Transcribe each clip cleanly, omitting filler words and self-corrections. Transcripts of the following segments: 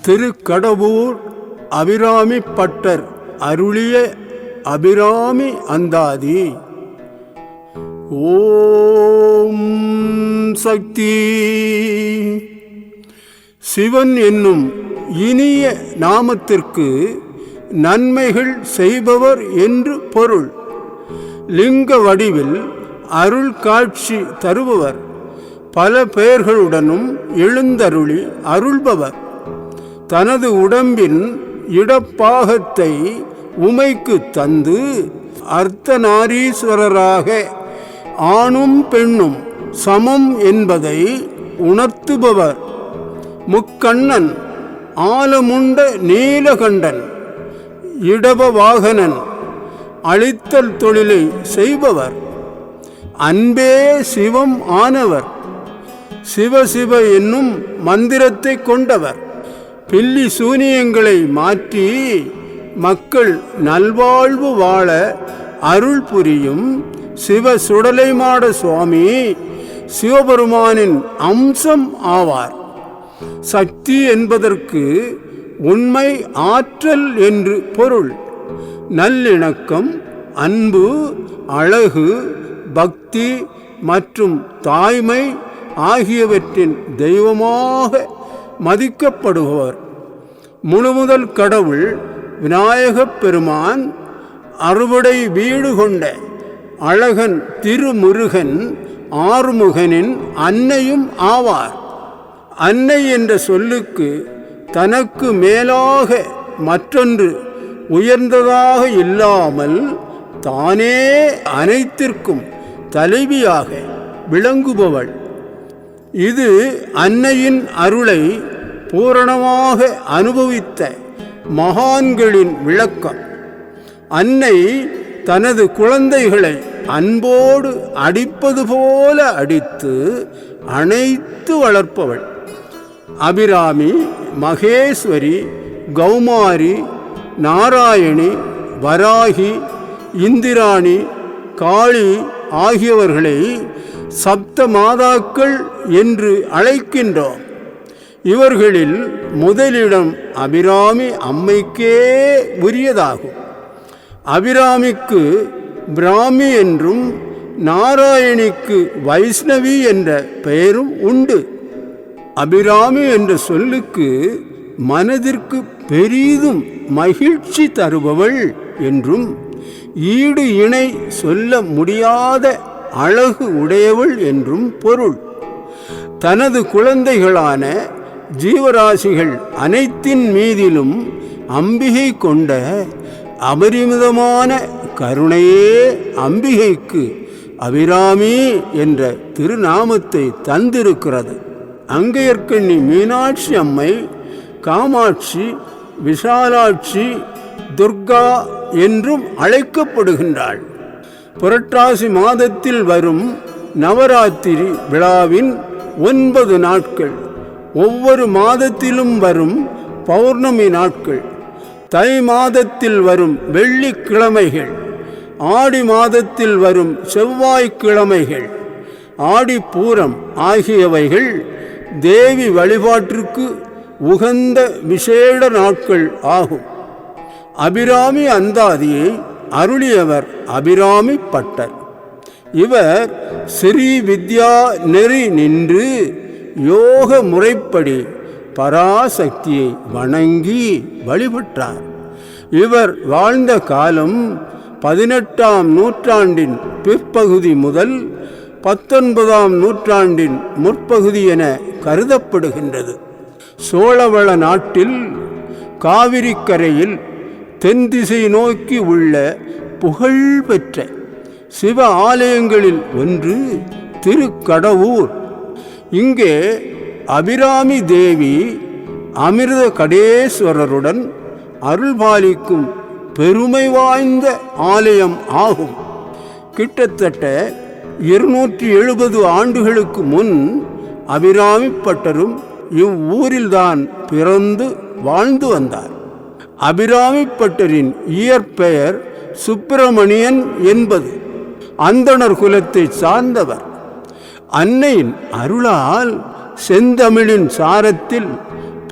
Thirukadavur Abirami butter அருளிய அபிராமி அந்தாதி. ஓம் சக்தி. சிவன் என்னும் இனிய நாமத்திற்கு நன்மைகள் செய்பவர் என்று பொருள். லிங்க வடிவில் அருள் காட்சி தருபவர், பல பெயர்களுடனும் எழுந்தருளி அருள்பவர். தனது உடம்பின் இடப்பாகத்தை உமைக்கு தந்து அர்த்தநாரீஸ்வரராக ஆணும் பெண்ணும் சமம் என்பதை உணர்த்துபவர். முக்கண்ணன், ஆலமுண்ட நீலகண்டன், இடப வாகனன், அழித்தல் தொழிலை செய்பவர். அன்பே சிவம் ஆனவர். சிவசிவ என்னும் மந்திரத்தை கொண்டவர். பில்லி சூனியங்களை மாற்றி மக்கள் நல்வாழ்வு வாழ அருள் புரியும் சிவ சுடலைமாட சுவாமி சிவபெருமானின் அம்சம் ஆவார். சக்தி என்பதற்கு உண்மை ஆற்றல் என்று பொருள். நல்லிணக்கம், அன்பு, அழகு, பக்தி மற்றும் தாய்மை ஆகியவற்றின் தெய்வமாக மதிக்கப்படுபவர். முழுமுதல் கடவுள் விநாயகப் பெருமான், அறுவடை வீடு கொண்ட அழகன் திருமுருகன் ஆறுமுகனின் அன்னையும் ஆவார். அன்னை என்ற சொல்லுக்கு தனக்கு மேலாக மற்றொன்று உயர்ந்ததாக இல்லாமல் தானே அனைத்திற்கும் தலைவியாக விளங்குபவள். இது அன்னையின் அருளை பூரணமாக அனுபவித்த மகான்களின் விளக்கம். அன்னை தனது குழந்தைகளை அன்போடு அடிப்பது போல அடித்து அணைத்து வளர்ப்பவள். அபிராமி, மகேஸ்வரி, கௌமாரி, நாராயணி, வராகி, இந்திராணி, காளி ஆகியவர்களை சப்த மாதாக்கள் என்று அழைக்கின்றோம். இவர்களில் முதலிடம் அபிராமி அம்மைக்கே உரியதாகும். அபிராமிக்கு பிராமி என்றும் நாராயணிக்கு வைஷ்ணவி என்ற பெயரும் உண்டு. அபிராமி என்ற சொல்லுக்கு மனதிற்கு பெரிதும் மகிழ்ச்சி தருபவள் என்றும், ஈடு இணை சொல்ல முடியாத அழகு உடையவள் என்றும் பொருள். தனது குழந்தைகளான ஜீவராசிகள் அனைத்தின் மீதிலும் அம்பிகை கொண்ட அபரிமிதமான கருணையே அம்பிகைக்கு அபிராமி என்ற திருநாமத்தை தந்திருக்கிறது. அங்கையர்க்கண்ணி மீனாட்சி அம்மை, காமாட்சி, விஷாலாட்சி, துர்கா என்றும் அழைக்கப்படுகின்றாள். புரட்டாசி மாதத்தில் வரும் நவராத்திரி விழாவின் 9 நாட்கள், ஒவ்வொரு மாதத்திலும் வரும் பௌர்ணமி நாட்கள், தை மாதத்தில் வரும் வெள்ளிக்கிழமைகள், ஆடி மாதத்தில் வரும் செவ்வாய்க்கிழமைகள், ஆடிப்பூரம் ஆகியவைகள் தேவி வழிபாட்டிற்கு உகந்த விசேட நாட்கள் ஆகும். அபிராமி அந்தாதியை அருளியவர் அபிராமி பட்டர். இவர் ஸ்ரீ வித்யா நெறி நின்று யோக முறைப்படி பராசக்தியை வணங்கி வழிபட்டார். இவர் வாழ்ந்த காலம் 18ஆம் நூற்றாண்டின் பிற்பகுதி முதல் 19ஆம் நூற்றாண்டின் முற்பகுதி என கருதப்படுகின்றது. சோழவள நாட்டில் காவிரி கரையில் தென் திசை நோக்கி உள்ள புகழ்பெற்ற சிவ ஆலயங்களில் ஒன்று திருக்கடவூர். இங்கே அபிராமி தேவி அமிர்த கடேஸ்வரருடன் அருள்பாலிக்கும் பெருமை வாய்ந்த ஆலயம் ஆகும். கிட்டத்தட்ட 270 ஆண்டுகளுக்கு முன் அபிராமி பட்டரும் இவ்வூரில்தான் பிறந்து வாழ்ந்து வந்தார். அபிராமி பட்டரின் இயற்பெயர் சுப்பிரமணியன் என்பது. அந்தணர் குலத்தை சார்ந்தவர். அன்னையின் அருளால் செந்தமிழின் சாரத்தில்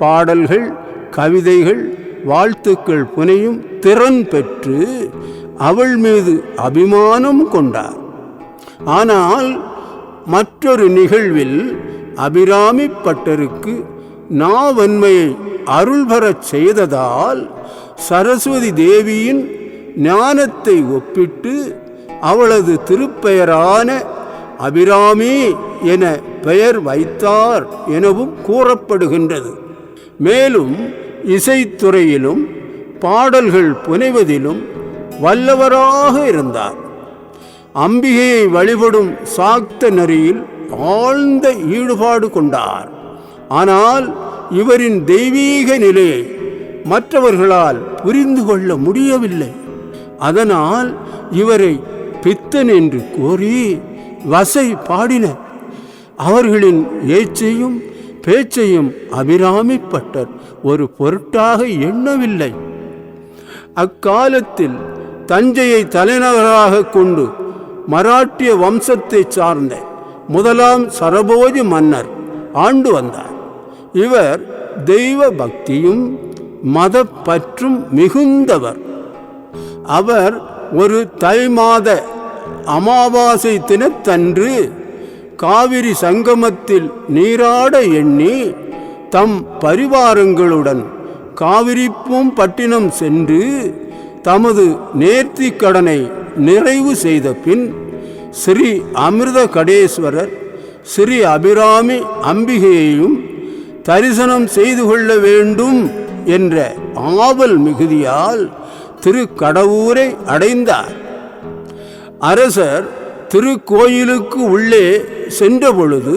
பாடல்கள், கவிதைகள் வாழ்த்துக்கள் புனையும் திறன் பெற்று அவள் மீது அபிமானம் கொண்டார். ஆனால் மற்றொரு நிகழ்வில் அபிராமி பட்டருக்கு நாவன்மையை அருள் பெறச் செய்ததால் சரஸ்வதி தேவியின் ஞானத்தை ஒப்பிட்டு அவளது திருப்பெயரான அபிராமி என பெயர் வைத்தார் எனவும் கூறப்படுகின்றது. மேலும் இசைத்துறையிலும் பாடல்கள் புனைவதிலும் வல்லவராக இருந்தார். அம்பிகையை வழிபடும் சாக்த நெறியில் ஆழ்ந்த ஈடுபாடு கொண்டார். ஆனால் இவரின் தெய்வீக நிலையை மற்றவர்களால் புரிந்து கொள்ள முடியவில்லை. அதனால் இவரை பித்தன் என்று கோரி வசை பாடினர். அவர்களின் ஏச்சையும் பேச்சையும் அபிராமி பட்டர் ஒரு பொருட்டாக எண்ணவில்லை. அக்காலத்தில் தஞ்சையை தலைநகராக கொண்டு மராட்டிய வம்சத்தை சார்ந்த முதலாம் சரபோஜி மன்னர் ஆண்டு வந்தார். இவர் தெய்வ பக்தியும் மத பற்றும் மிகுந்தவர். அவர் ஒரு தை மாத அமாவாசை தினத்தன்று காவிரி சங்கமத்தில் நீராட எண்ணி தம் பரிவாரங்களுடன் காவிரிப்பூம் பட்டினம் சென்று தமது நேர்த்திக் கடனை நிறைவு செய்த பின் ஸ்ரீ அமிர்த கடேஸ்வரர் ஸ்ரீ அபிராமி அம்பிகையையும் தரிசனம் செய்து கொள்ள வேண்டும் என்ற ஆவல் மிகுதியால் திருக்கடவூரை அடைந்தார். அரசர் திருக்கோயிலுக்கு உள்ளே சென்ற பொழுது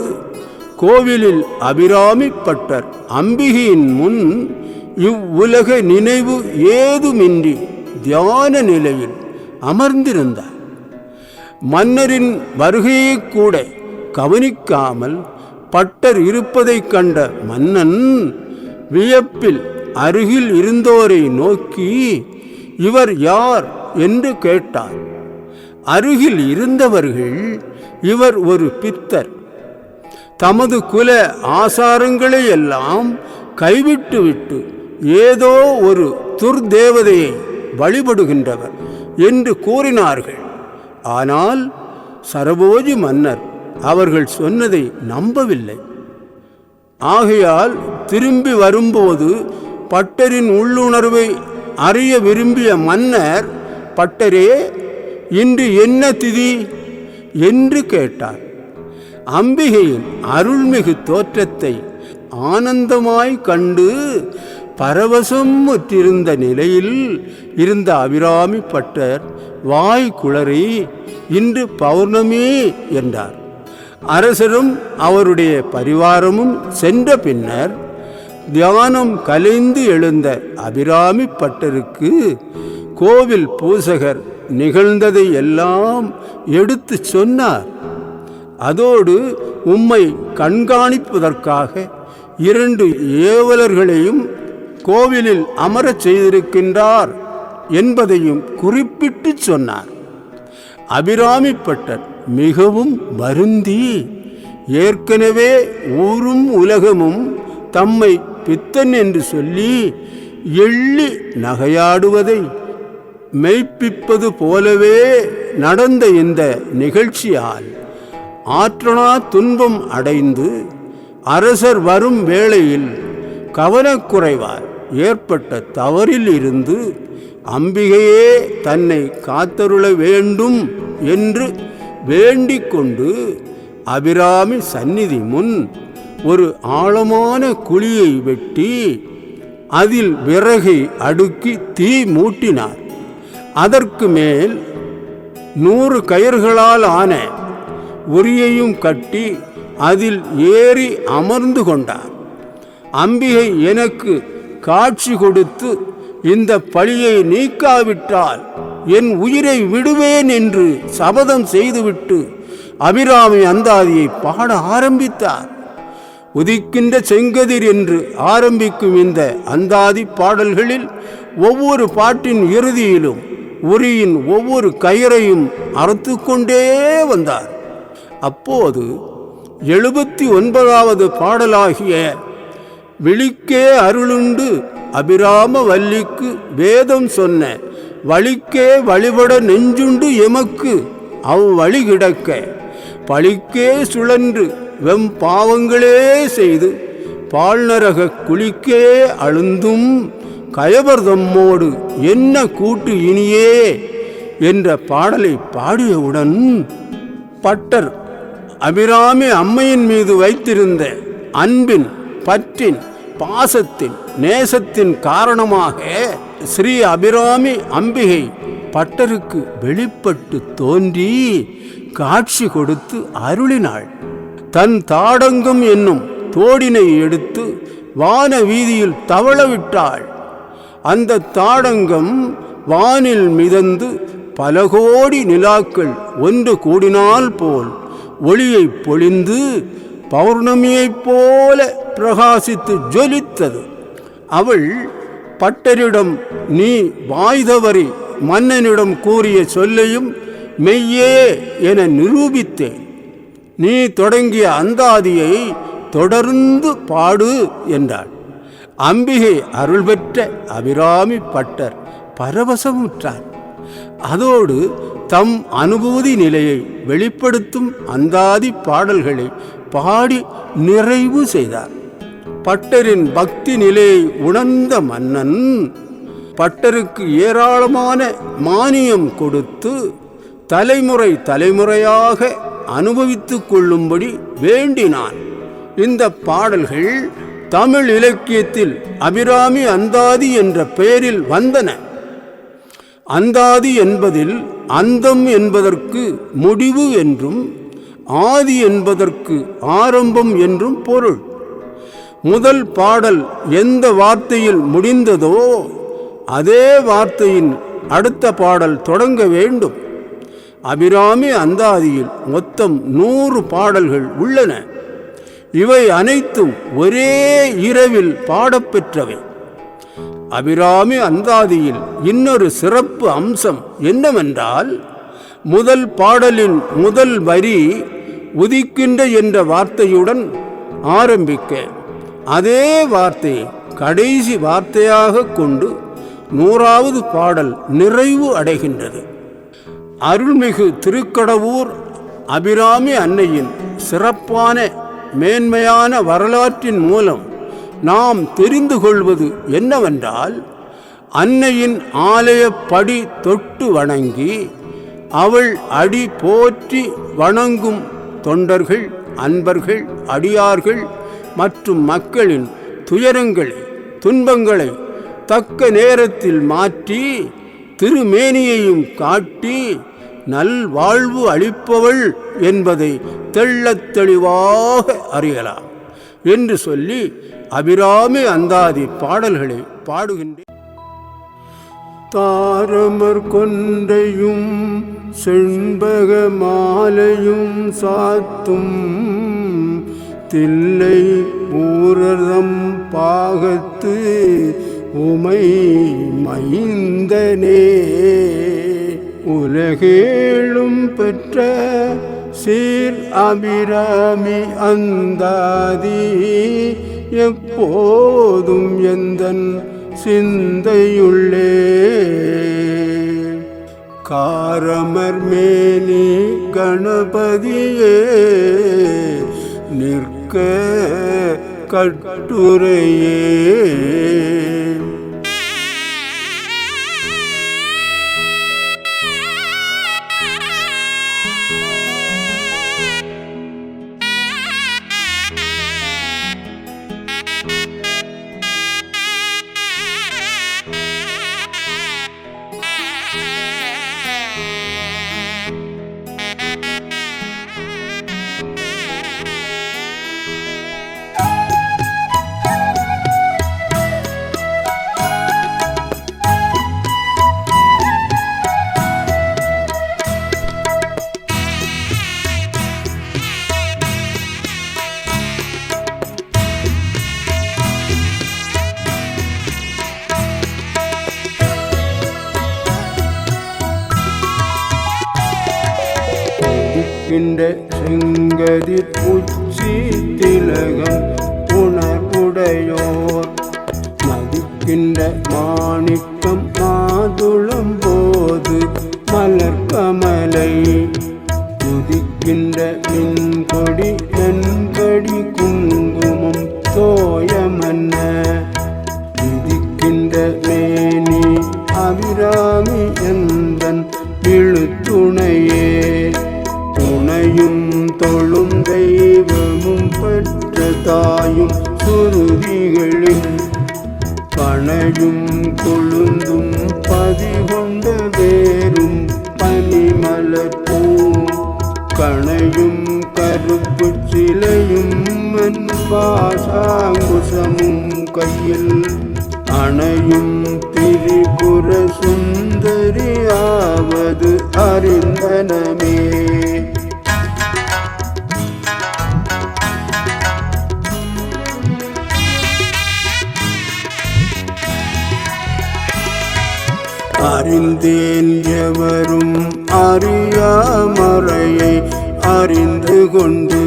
கோவிலில் அபிராமி பட்டர் அம்பிகையின் முன் இவ்வுலக நினைவு ஏதுமின்றி தியான நிலையில் அமர்ந்திருந்தார். மன்னரின் வருகையை கூட கவனிக்காமல் பட்டர் இருப்பதைக் கண்ட மன்னன் வியப்பில் அருகில் இருந்தோரை நோக்கி இவர் யார் என்று கேட்டார். அருகில் இருந்தவர்கள் இவர் ஒரு பித்தர், தமது குல ஆசாரங்களை எல்லாம் கைவிட்டுவிட்டு ஏதோ ஒரு துர்தேவதையை வழிபடுகின்றவர் என்று கூறினார்கள். ஆனால் சரபோஜி மன்னர் அவர்கள் சொன்னதை நம்பவில்லை. ஆகையால் திரும்பி வரும்போது பட்டரின் உள்ளுணர்வை அறிய விரும்பிய மன்னர், பட்டரே, இன்று என்ன திதி என்று கேட்டார். அம்பிகையின் அருள்மிகு தோற்றத்தை ஆனந்தமாய் கண்டு பரவசம் முற்றிருந்த நிலையில் இருந்த அபிராமி பட்டர் வாய் குளறி இன்று பௌர்ணமி என்றார். அரசரும் அவருடைய பரிவாரமும் சென்ற பின்னர் தியானம் கலைந்து எழுந்த அபிராமி பட்டருக்கு கோவில் பூசகர் நிகழ்ந்ததை எல்லாம் எடுத்து சொன்னார். அதோடு உம்மை கண்காணிப்பதற்காக 2 ஏவலர்களையும் கோவிலில் அமரச் செய்திருக்கின்றார் என்பதையும் குறிப்பிட்டு சொன்னார். அபிராமி பட்டர் மிகவும் வருந்தி ஏற்கனவே ஊரும் உலகமும் தம்மை பித்தன் என்று சொல்லி எள்ளி நகையாடுவதை மெய்ப்பிப்பது போலவே நடந்த இந்த நிகழ்ச்சியால் ஆற்றனா துன்பம் அடைந்து அரசர் வரும் வேளையில் கவனக்குறைவால் ஏற்பட்ட தவறில் இருந்து அம்பிகையே தன்னை காத்தருள வேண்டும் என்று வேண்டிக் கொண்டு அபிராமி சந்நிதி முன் ஒரு ஆழமான குழியை வெட்டி அதில் விறகை அடுக்கி தீ மூட்டினார். அதற்கு மேல் 100 கயிர்களால் ஆன உரியையும் கட்டி அதில் ஏறி அமர்ந்து கொண்டார். அம்பிகை எனக்கு காட்சி கொடுத்து இந்த பழியை நீக்காவிட்டால் என் உயிரை விடுவேன் என்று சபதம் செய்துவிட்டு அபிராமி அந்தாதியை பாட ஆரம்பித்தார். உதிக்கின்ற செங்கதிர் என்று ஆரம்பிக்கும் இந்த அந்தாதி பாடல்களில் ஒவ்வொரு பாட்டின் இறுதியிலும் உரியின் ஒவ்வொரு கயிறையும் அறுத்து கொண்டே வந்தார். அப்போது 79வது பாடலாகிய விழிக்கே அருளுண்டு அபிராம வல்லிக்கு வேதம் சொன்ன வழிக்கே வழிபட நெஞ்சுண்டு எமக்கு அவ்வழி கிடக்க பழிக்கே சுழன்று வெம் பாவங்களே செய்து பால்நரக குளிக்கே அழுந்தும் கயவர்தம்மோடு என்ன கூட்டு இனியே என்ற பாடலை பாடியவுடன் பட்டர் அபிராமி அம்மையின் மீது வைத்திருந்த அன்பின், பற்றின், பாசத்தின், நேசத்தின் காரணமாக ஸ்ரீ அபிராமி அம்பிகை பட்டருக்கு வெளிப்பட்டு தோன்றி காட்சி கொடுத்து அருளினாள். தன் தாடங்கம் என்னும் தோடினை எடுத்து வான வீதியில் தவளவிட்டாள். அந்த தாடங்கம் வானில் மிதந்து பல கோடி நிலாக்கள் ஒன்று கூடினால் போல் ஒளியை பொழிந்து பௌர்ணமியைப் போல பிரகாசித்து ஜொலித்தது. அவள் பட்டரிடம் நீ வாய்தவறி மன்னனிடம் கூறிய சொல்லையும் மெய்யே என நிரூபித்தேன். நீ தொடங்கிய அந்தாதியை தொடர்ந்து பாடு என்றாள். அம்பிகை அருள் பெற்ற அபிராமி பட்டர் பரவசமுற்றார். அதோடு தம் அனுபூதி நிலையை வெளிப்படுத்தும் அந்தாதி பாடல்களை பாடி நிறைவு செய்தார். பட்டரின் பக்தி நிலையை உணர்ந்த மன்னன் பட்டருக்கு ஏராளமான மானியம் கொடுத்து தலைமுறை தலைமுறையாக அனுபவித்துக் கொள்ளும்படி வேண்டினான். இந்த பாடல்கள் தமிழ் இலக்கியத்தில் அபிராமி அந்தாதி என்ற பெயரில் வந்தன. அந்தாதி என்பதில் அந்தம் என்பதற்கு முடிவு என்றும் ஆதி என்பதற்கு ஆரம்பம் என்றும் பொருள். முதல் பாடல் எந்த வார்த்தையில் முடிந்ததோ அதே வார்த்தையின் அடுத்த பாடல் தொடங்க வேண்டும். அபிராமி அந்தாதியில் மொத்தம் 100 பாடல்கள் உள்ளன. இவை அனைத்தும் ஒரே இரவில் பாடப்பெற்றவை. அபிராமி அந்தாதியில் இன்னொரு சிறப்பு அம்சம் என்னவென்றால், முதல் பாடலின் முதல் வரி உதிக்கின்ற என்ற வார்த்தையுடன் ஆரம்பிக்க அதே வார்த்தையை கடைசி வார்த்தையாக கொண்டு 100வது பாடல் நிறைவு அடைகின்றது. அருள்மிகு திருக்கடவூர் அபிராமி அன்னையின் சிறப்பான மேன்மையான வரலாற்றின் மூலம் நாம் தெரிந்து கொள்வது என்னவென்றால், அன்னையின் ஆலயப்படி தொட்டு வணங்கி அவள் அடி போற்றி வணங்கும் தொண்டர்கள், அன்பர்கள், அடியார்கள் மற்றும் மக்களின் துயரங்களை, துன்பங்களை தக்க நேரத்தில் மாற்றி திருமேனியையும் காட்டி நல்வாழ்வு அளிப்பவள் என்பதை தெள்ளத் தெளிவாக அறியலாம் என்று சொல்லி அபிராமி அந்தாதி பாடல்களை பாடுகின்றேன். தாரமர் கொண்டையும் செண்பக மாலையும் சாத்தும் தில்லை ஊரதம் பாகத்து உமை மைந்தனே, உலகேழும் பெற்ற சீர் அபிராமி அந்தாதி எப்போதும் எந்தன் சிந்தையுள்ளே. காரமர் மேனி கணபதியே நிற்க கட்டுரையே, செங்கதிர் உச்சி திலகம் உணர்வுடையோர் மதிக்க உதிக்கின்ற மாணிக்கம் மாதுளம் போது மலர்கமலை உதிக்கின்ற மின்கொடி நன்கடி குங்குமம் தோயமன்ன விதிக்கின்ற மேனி அபிராமி எந்தன் விழுத்துணையே துணையும் தொழும் தெய்வமும் பெற்ற தாயும் சுருதிகளின் பனையும் கொழுந்தும் பதிகொண்ட வேரும் பனிமலர்பூ கணையும் கருப்பு சிலையும் பாசாங்குசமும் கையில் அணையும் திரிபுர சுந்தரியாவது அறிந்தனமே. அறிந்தேன் எவரும் அறியாமறையை அறிந்து கொண்டு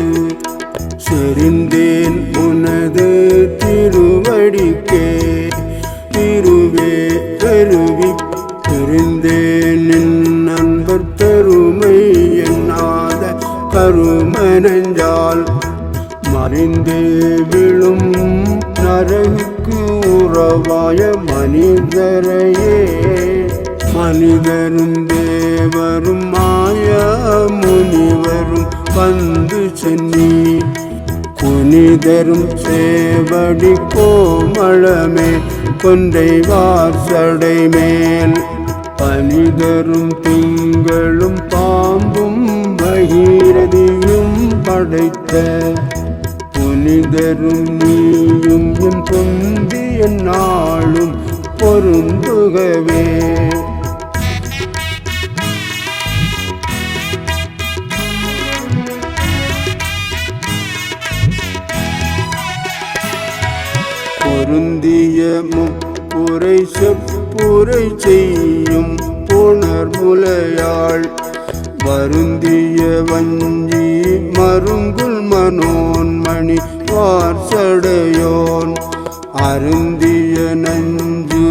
செறிந்தேன் உனது திருவடிக்கே திருவே கருவி தெரிந்தேன் நண்பர் பெருமை எண்ணாத கருமனஞ்சால் மறிந்தே விழும் நரகுக்கு உறவாய மனிதரையே மனிதரும் தேவரும் மாயா முனிவரும் வந்து சென்னி புனிதரும் சேவடி கோமளமே கொன்றை வார்சடை மேல் பனிதரும் திங்களும் பாம்பும் பகீரதியும் படைத்த புனிதரும் நீயும் என் பொந்திய நாளும் பொருந்துகவே. பொருந்திய முப்புரை செப்புரை செய்யும் புணர்முலையாள் வருந்திய வஞ்சி மருங்குல் மனோன்மணி வார்சடையோன் அருந்திய நஞ்சு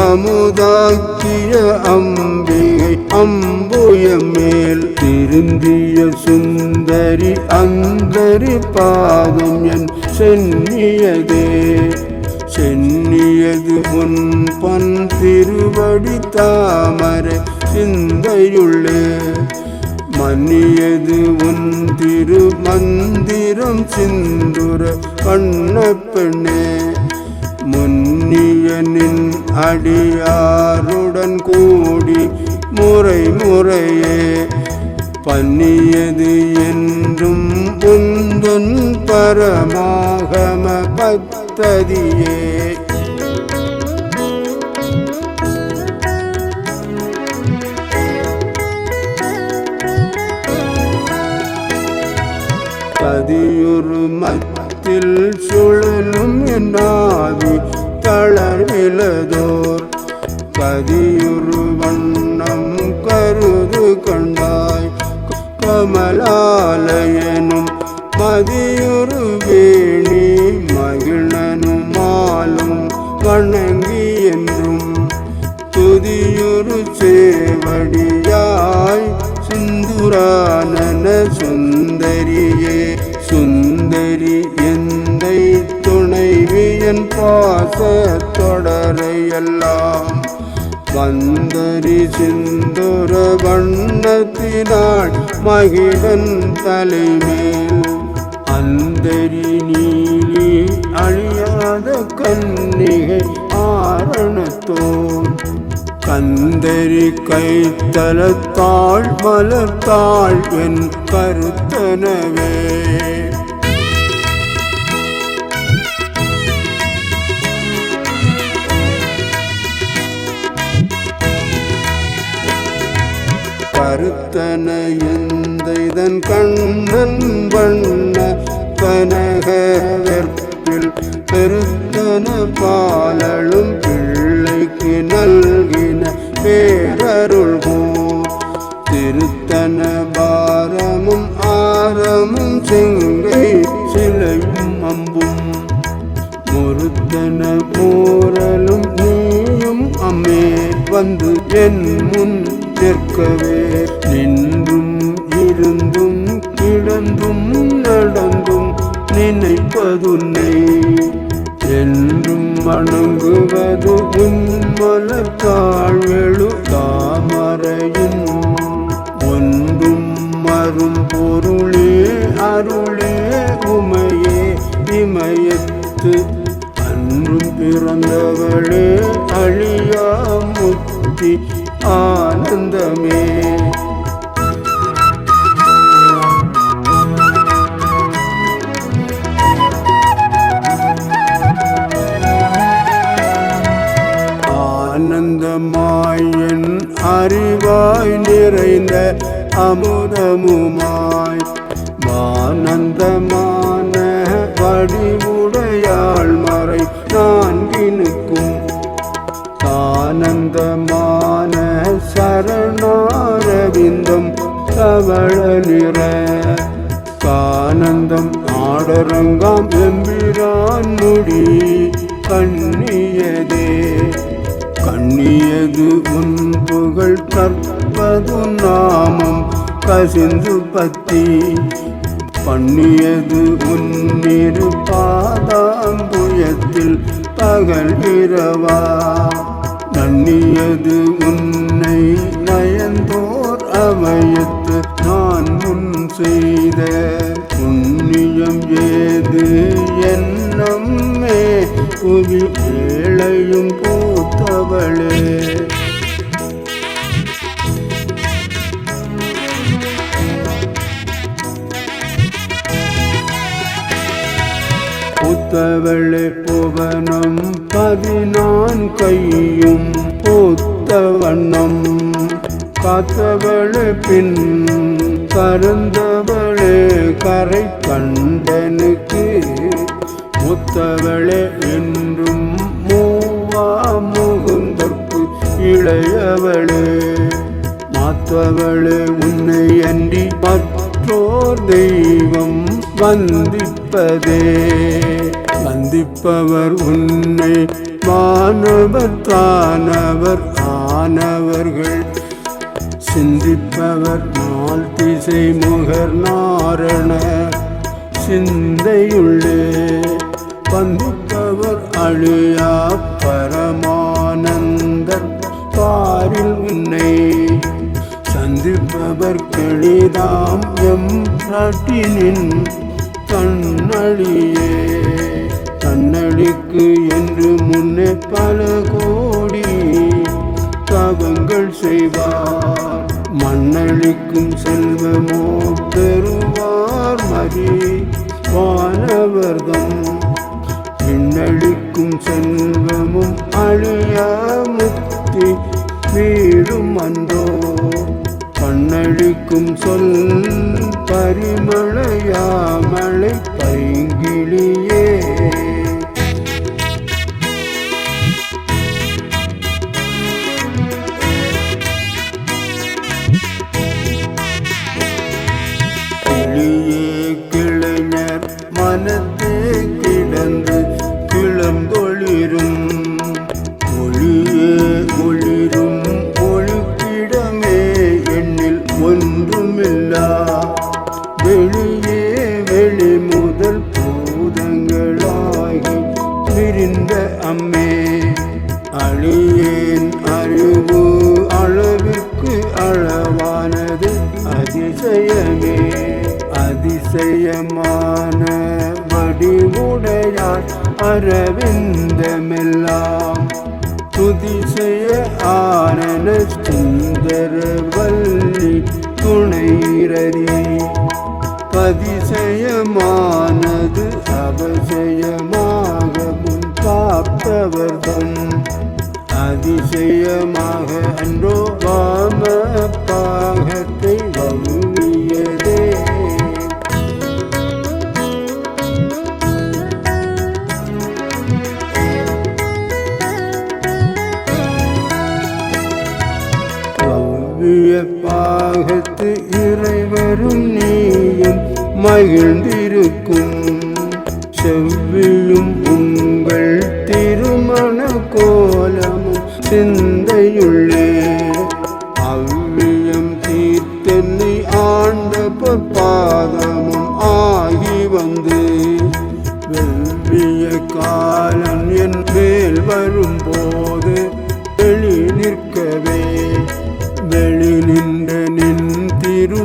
அமுதாக்கிய அம்பிகை அம்புய மேல் திருந்திய சுந்தரி அந்தரி பாதம் என் சென்னியதே சென்னியது உன் பன் திருவடி தாமரை சிந்தையுள்ளே மன்னியது உன் திரு மந்திரம் சிந்துர பண்ண பெண்ணே முன்னியனின் அடியாருடன் கூடி முறை முறையே பண்ணியது என்றும் உந்தன் பரமாகம பக்ததியே. கதியுரு மத்தில் சுழலும் என்னாவி தளர்விலதோர் கதியுரு வண்ணம் கருது கண்டாய் கமலாலயனும் மதியுரு வேணி மகிழனும் மாலும் வணங்கி என்றும் துதியுரு சேவடியாய் சிந்துரானன சுந்தரியே சுந்தரி எந்தை துணைவியன் பாச தொடரையெல்லாம் வந்தரி சிந்துர வண்ணத்தினாள் மகிழன் தலைமேல் அந்தரி நீலி அழியாத கன்னிகை ஆரணத்தோன் கந்தரி கைத்தலத்தாள் மலர்த்தாள் என் கருத்தனவே. கருத்தன எந்தன் கண்ணன் வண்ண கனக வெற்பில் பெருத்தன பாலளும் பிள்ளைக்கு நல்கின பேரருள்கோ திருத்தன பாரமும் ஆரமும் செங்கை சிலையும் அம்பும் முரு பொறுத்தன மோரலும் நீயும் அம்மே வந்து என் முன் நிற்கவே நின்றும் இருந்தும் கிடந்தும் நடந்தும் நினைப்பதுன்னை என்றும் வணங்குவது உன்மலத்தாழ்வெழு தாமரையின் ஒன்றும் மரும் பொருளே அருளே உமையே இமயத்து அன்றும் பிறந்தவளே அழியா முத்தி ஆனந்தமே ஆனந்தமாயன் அறிவாய் நிறைந்த அமுதமுமாய் ஆனந்தமான வடிவுடையாள் மறை நான்கினுக்கும் ஆனந்தமான சரணாரவிந்தம் தவள நிற கானந்தம் ஆடரங்காம் எம்பிரான் முடி கண்ணியதே கண்ணியது உன் புகழ் கற்பது நாமம் கசிந்து பத்தி பண்ணியது உன்னிரு பாதாம்புயத்தில் பகல் இரவா நன்னியது உன்னை நயந்தோர் அவையத்து நான் முன் செய்த புண்ணியம் ஏது என்னம்மே புவி ஏழையும் பூத்தவளே பூத்தவளே புவனம் 14 கையும் பூத்த வண்ணம் காத்தவளே பின் கருந்தவளே கரை கண்டனுக்கு மூத்தவளே என்றும் மூவா முகுந்தற்கு இளையவளே மாத்தவளே உன்னை அன்றி மற்றோர் தெய்வம் வந்திப்பதே வந்திப்பவர் உன்னை வானவர் தானவர் ஆனவர்கள் சிந்திப்பவர் நாள் திசை முகர் நாரண சிந்தையுள்ளே வந்திப்பவர் அழியா பரமானந்தர் பாரில் உன்னை சந்திப்பவர் கெளிதாம் எம் நாட்டினின் தன்னழியே தன்னழிக்கு என்று முன்னே பல கோடி தவங்கள் செய்வார் மண்ணளிக்கும் செல்வமோ பெறுவார் மதி வானவர்தம் விண்ணளிக்கும் செல்வமும் அழியா முக்தி வீடும் அன்றோ கண்ணளிக்கும் சொல் பரிமளையாமலை பைங்கிளியே கிளியே கிளைஞர் மனத்தே கிடந்து கிளம்பொளிரும் ஒளியே ஒளிரும் ஒளிக்கிடமே எண்ணில் ஒன்றுமில்லா வெளியே வெளி முதல் பூதங்களாகி விரிந்த அம்மே அழியேன் அறிவு அளவிற்கு அளவானது அதிசயமே அதிசயமான வடிவுடையார் அரவிந்தமெல்லாம் துதிசெய ஆனன சுந்தரவல்லி துணைரதி பதிசயமானது அவசயமாக முன் காப்பவர்தன் அதிசயமாக அன்றோ வாம பாகத்தை வவுவியதே பாகத்து இறைவரும் நீயும் மகிழ்ந்திருக்கும் செவ்வியும் உங்கள்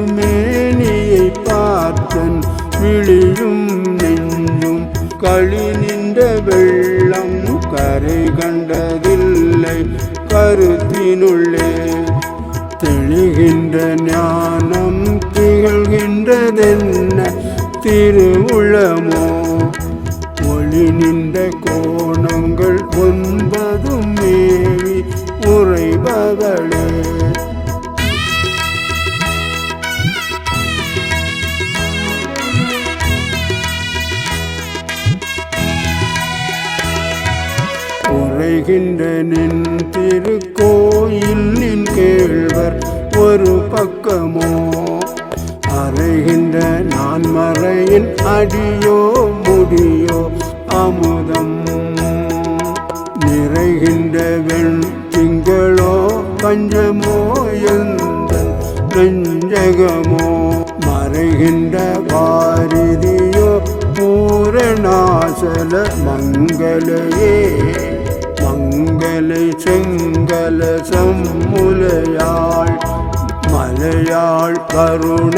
திருமேனியை பார்த்தன் விழியும் நெஞ்சும் களி நின்ற வெள்ளம் கரை கண்டதில்லை கருத்தினுள்ளே தெளிகின்ற ஞானம் திகழ்கின்றதென்ன திருவுளமோ ஒளி நின்ற கோணங்கள் 9 மேவி உறைபவளே உரைகின்ற நின் திருக்கோயில் நின் கேள்வர் ஒரு பக்கமோ அறைகின்ற நான் மறையின் அடியோ முடியோ அமுதம் நிறைகின்ற வெண் திங்களோ பஞ்சமோ எந்த நெஞ்சகமோ மறைகின்ற வாரிதியோ பூரணாசல மங்களையே மங்களை செங்கல சம்முலையாள் மலையாள் கருண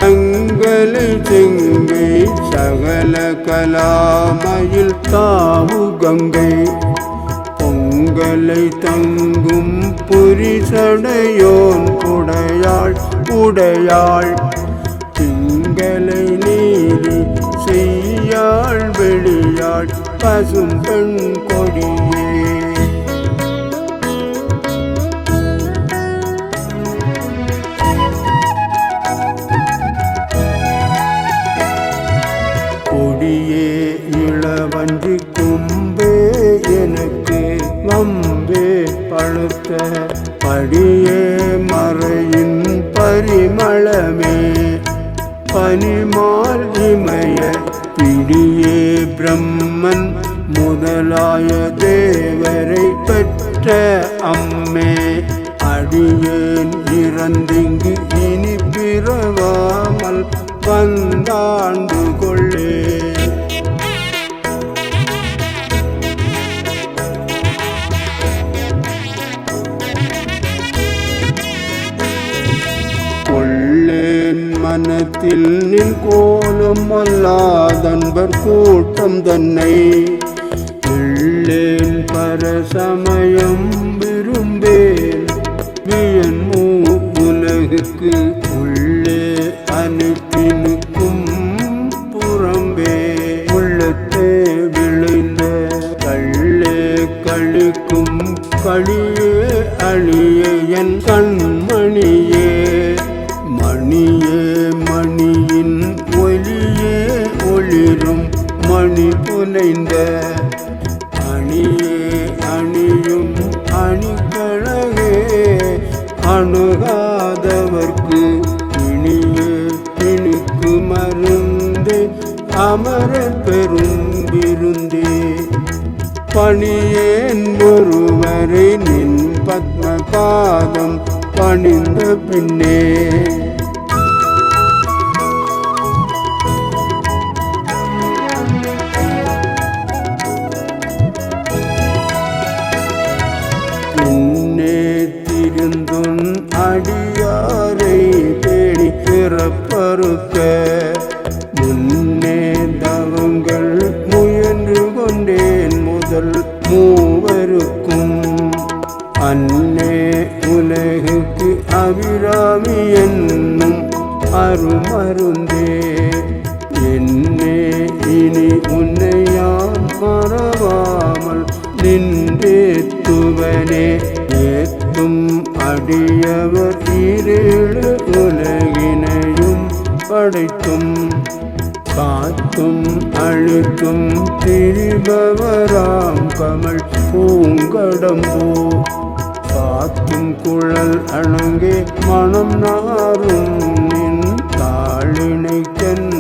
அங்கலை செங்கை சகல கலாமையில் தாவு கங்கை பொங்கலை தங்கும் புரிசடையோன் உடையாள் உடையாள் திங்களை நீலி செய்யாள் வெளியாள் பசும் பெண் கொடியே கொடியே இளவஞ்சி கும்பே எனக்கு வம்பே பழுத்த படியே மறையின் பரிமளமே பனிமால் இமய பிடியே பிரம்மன் முதலாய தேவரை பெற்ற அம்மே அடியேன் இறந்திங்கு இனி பிறவாமல் வந்தாண்டு கொள்ளே கொள்ளேன் மனத்தில் நின் கோலம் அல்லாதன்பர் கூட்டம் தன்னை உள்ளேன் பரசமயம் விரும்பேன் வியன் உலகுக்கு உள்ளே அனுப்பினுக்கும் புறம்பே உள்ளத்தே விளைந்த கள்ளே கழிக்கும் களியே அழிய என் கண்மணியே மணியே மணியின் ஒலியே ஒளிரும் மணி புனைந்த அணியே அணியும் அணிகழகே அணுகாதவர்க்கு இனியே பிணிக்கு மருந்தே அமரர் பெரும் விருந்தே பணியேன் ஒருவரை நின் பத்ம பாதம் பணிந்த பின்னே திருந்துன் அடியாரை பேணி பிறப்பறுக்க முன்னே தவங்கள் முயன்று கொண்டேன் முதல் மூவருக்கும் அன்னே உலகுக்கு அபிராமி என்னும் அருமருந்தே என்னே இனி உன்னை யான் மறவாமல் நின்றேத்துவனே ஏத்தும் அடியவர் ஈரேழு உலகினையும் படைத்தும் காத்தும் அழித்தும் திரிபவராம் கமல் பூங்கடம்போ காத்தும் குழல் அணங்கே மனம் நாரும் நின் தாளினைக்கண்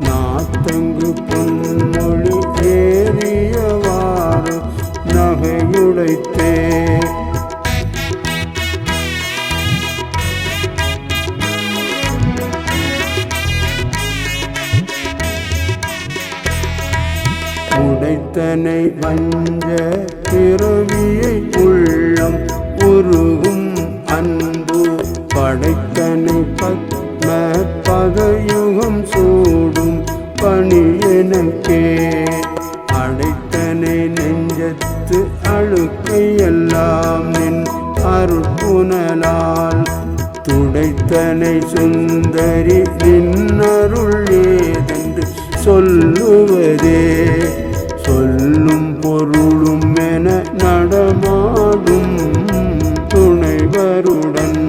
நாத்தங்கு பொன்மொழி ஏறியவாறு நகையுடைத்தே உடைத்தனை வஞ்ச பிறவியை உள்ளம் உருகும் அன்பு படைத்தனை பதயுகம் சூடும் பணி எனக்கே அடைத்தனை நெஞ்சத்து அழுக்கையெல்லாம் நின் அருட்புனலால் துடைத்தனை சுந்தரி நின்னருள் ஏதென்று சொல்லுவதே சொல்லும் பொருளும் என நடமாடும் துணைவருடன்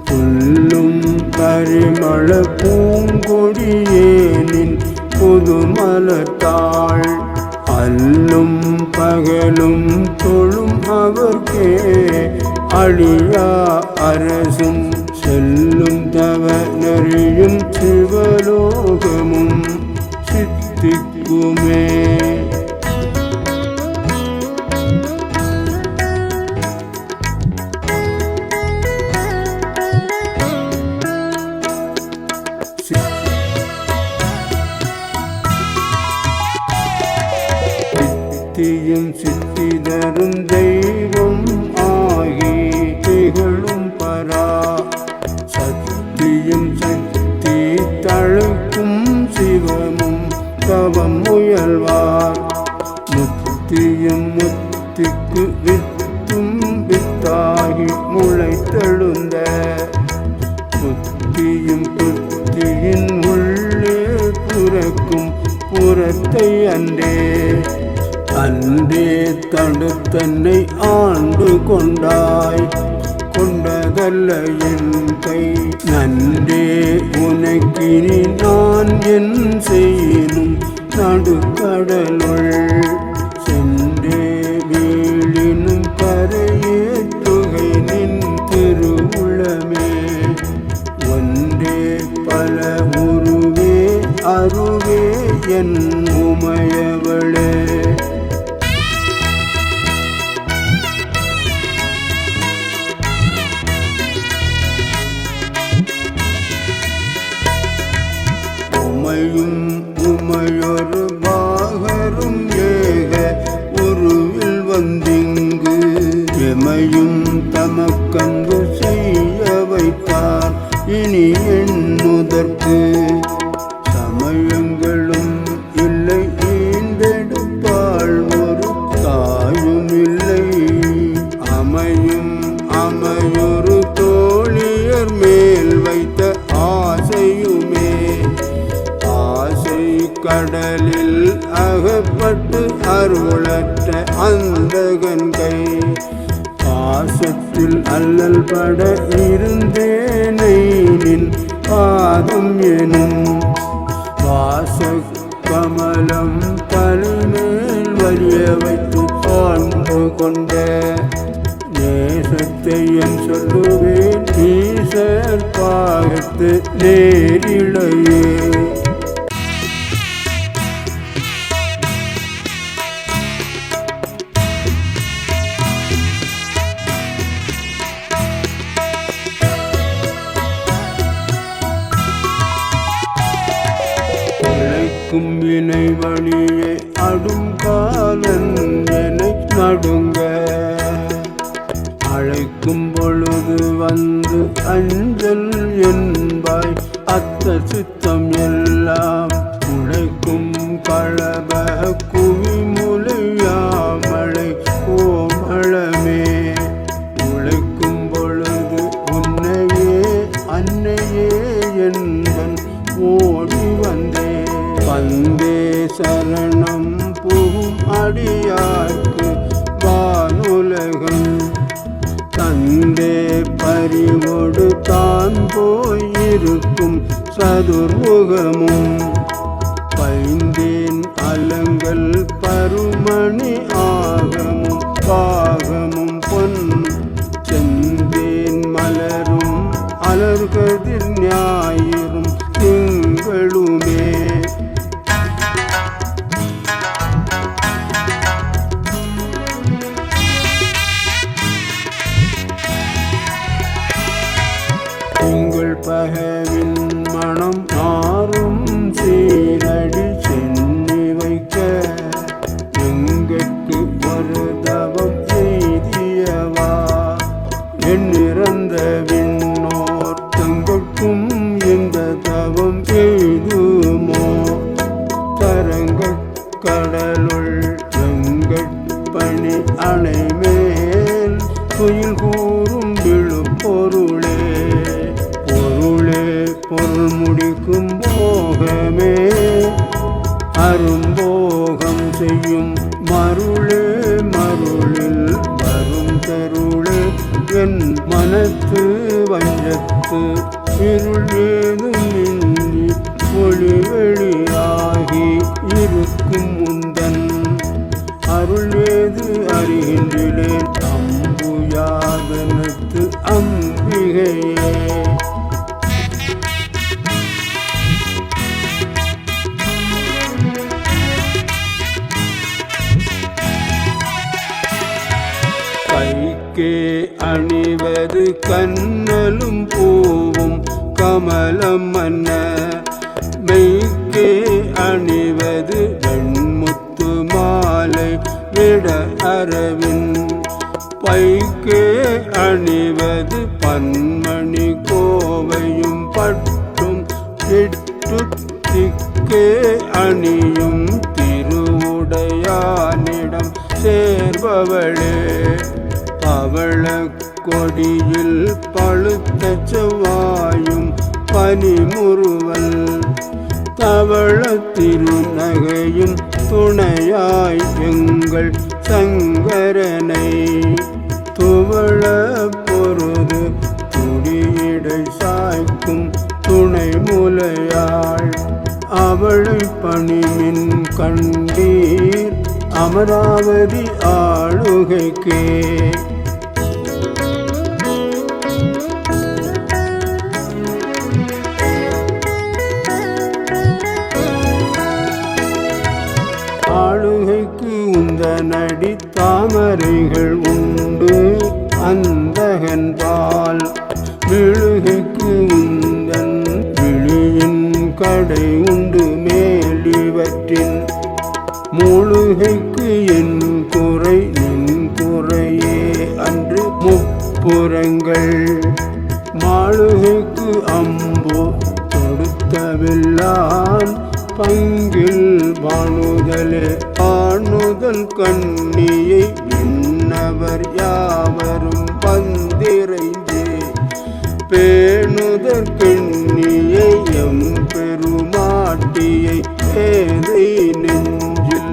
சொல்லும் பரிமள பூங்கொடியேனின் புதுமலத்தாள் அல்லும் பகலும் தொழும் அவர்க்கே அழியா அரசும் செல்லும் தவ நெறியும் சிவலோகமும் சித்திக்குமே. சித்தியும் சித்தி தரும் தெய்வம் ஆகி திகழும் பரா சத்தியும் சக்தி தழுக்கும் சிவமும் தவம் முயல்வார் முத்தியும் முத்திக்கு வித்தும் வித்தாகி முளைத்தெழுந்த புத்தியும் புத்தியின் உள்ளே புறக்கும் புறத்தை அன்றே அன்றே தடுத்தன்னை ஆண்டு கொண்டாய் கொண்டதல்ல என் கை நன்றே உனக்கினி நான் என் செய்யினும் நடுக்கடலுள் சென்றே வீழினும் கரையே துகை நின் திருவுளமே ஒன்றே பல உருவே அருவே என் உமையவளே. உமையும் உமையொரு பாகரும் ஏக உருவில் வந்திங்கு எமையும் தமக்கன்பு செய்ய வைத்தார் இனி எண்ணுதற்கு சமயங்களும் இல்லை ஈண்டெடுப்பாள் ஒரு தாயும் இல்லை அமையும் அமையொரு தோழியர் மேல் வைத்த ஆசையுமே கடலில் அகப்பட்டு அருளற்ற அந்தகன் கை பாசத்தில் அல்லல் பட இருந்தேனை நின் பாதம் எனும் வாச கமலம் தலைமேல் வலிய வைத்து ஆண்டு கொண்ட நேசத்தை என் சொல்லுவேன் ஈசர் பாகத்து நேரிழையே. வினை வழியே அடும் காலன் என்னை நடுங்க அழைக்கும் பொழுது வந்து அஞ்சல் என்பாய் அத்த சித்தம் எல்லாம் உழைக்கும் களப குவிமுலையாமலை கோமளமே உழைக்கும் பொழுது உன்னையே அன்னையே என்பன் ஓடி வந்தே வந்தே சரணம் புகும் அடியார்க்கு வானுலகம் தந்தே பறிவொடு தான் போயிருக்கும் சதுர்முகமும் பைந்தேன் அலங்கள் பருமணி ஆகமும் பாகமும் பொன் செந்தேன் மலரும் அலர்கதிர் ஞாயிறும் திங்களுமே திங்கள் பகவின் மனம் மாறும் சீரடி சென்னி வைக்க எங்கட்கு ஒரு தவம் செய்தியவா எண்ணிறந்த விண்ணோர் தங்கட்கும் பொருள் முடிக்கும் போகமே அரும்போகம் செய்யும் மருளே மருளில் வரும் தருளே என் மனத்து வஞ்சத்து இருள் ஏதும் இன்றி ஒளி வெளியாகி இருக்கும் முந்தன் அருள் ஏது அறிகின்றேன் அம்புயாதனத்து அம்பிகையே. கைக்கே அணிவது கண்ணலும் பூவும் கமலம் மன்ன மெய்க்கே அணிவது வெண்முத்து மாலை விட அரவின் பைக்கே அணிவது பன்மணி கோவையும் பட்டும் இட்டுத்திக்கே அணியும் திருவுடையானிடம் சேர்பவளே பவள கொடியில் பழுத்த செவ்வாயும் பனிமுறுவல் தவள திருநகையும் துணையாய் எங்கள் சங்கரனை துவள பொருது துடியிடை சாய்க்கும் துணை முலையாள் அவளை பணிமின் கண்டீர் அமராவதி ஆளுகைக்கே. ஆளுகைக்கு உந்தனடி தாமரைகள் உண்டு அந்தகன்பால் விழுகைக்கு உந்தன் விழியின் கடை உண்டு மேலிவற்றின் மூழுகைக்கு என் குறை நின் குறையே அன்று முப்புறங்கள் மாளுகைக்கு அம்பு தொடுத்தவில்லான் பங்கில் வாணுதலே ஆணுதல் கண்ணியை விண்ணவர் யாவரும் பந்திரைந்தே பேணுதற் கண்ணியை எம் பெருமாட்டியை ஏதை நெஞ்சில்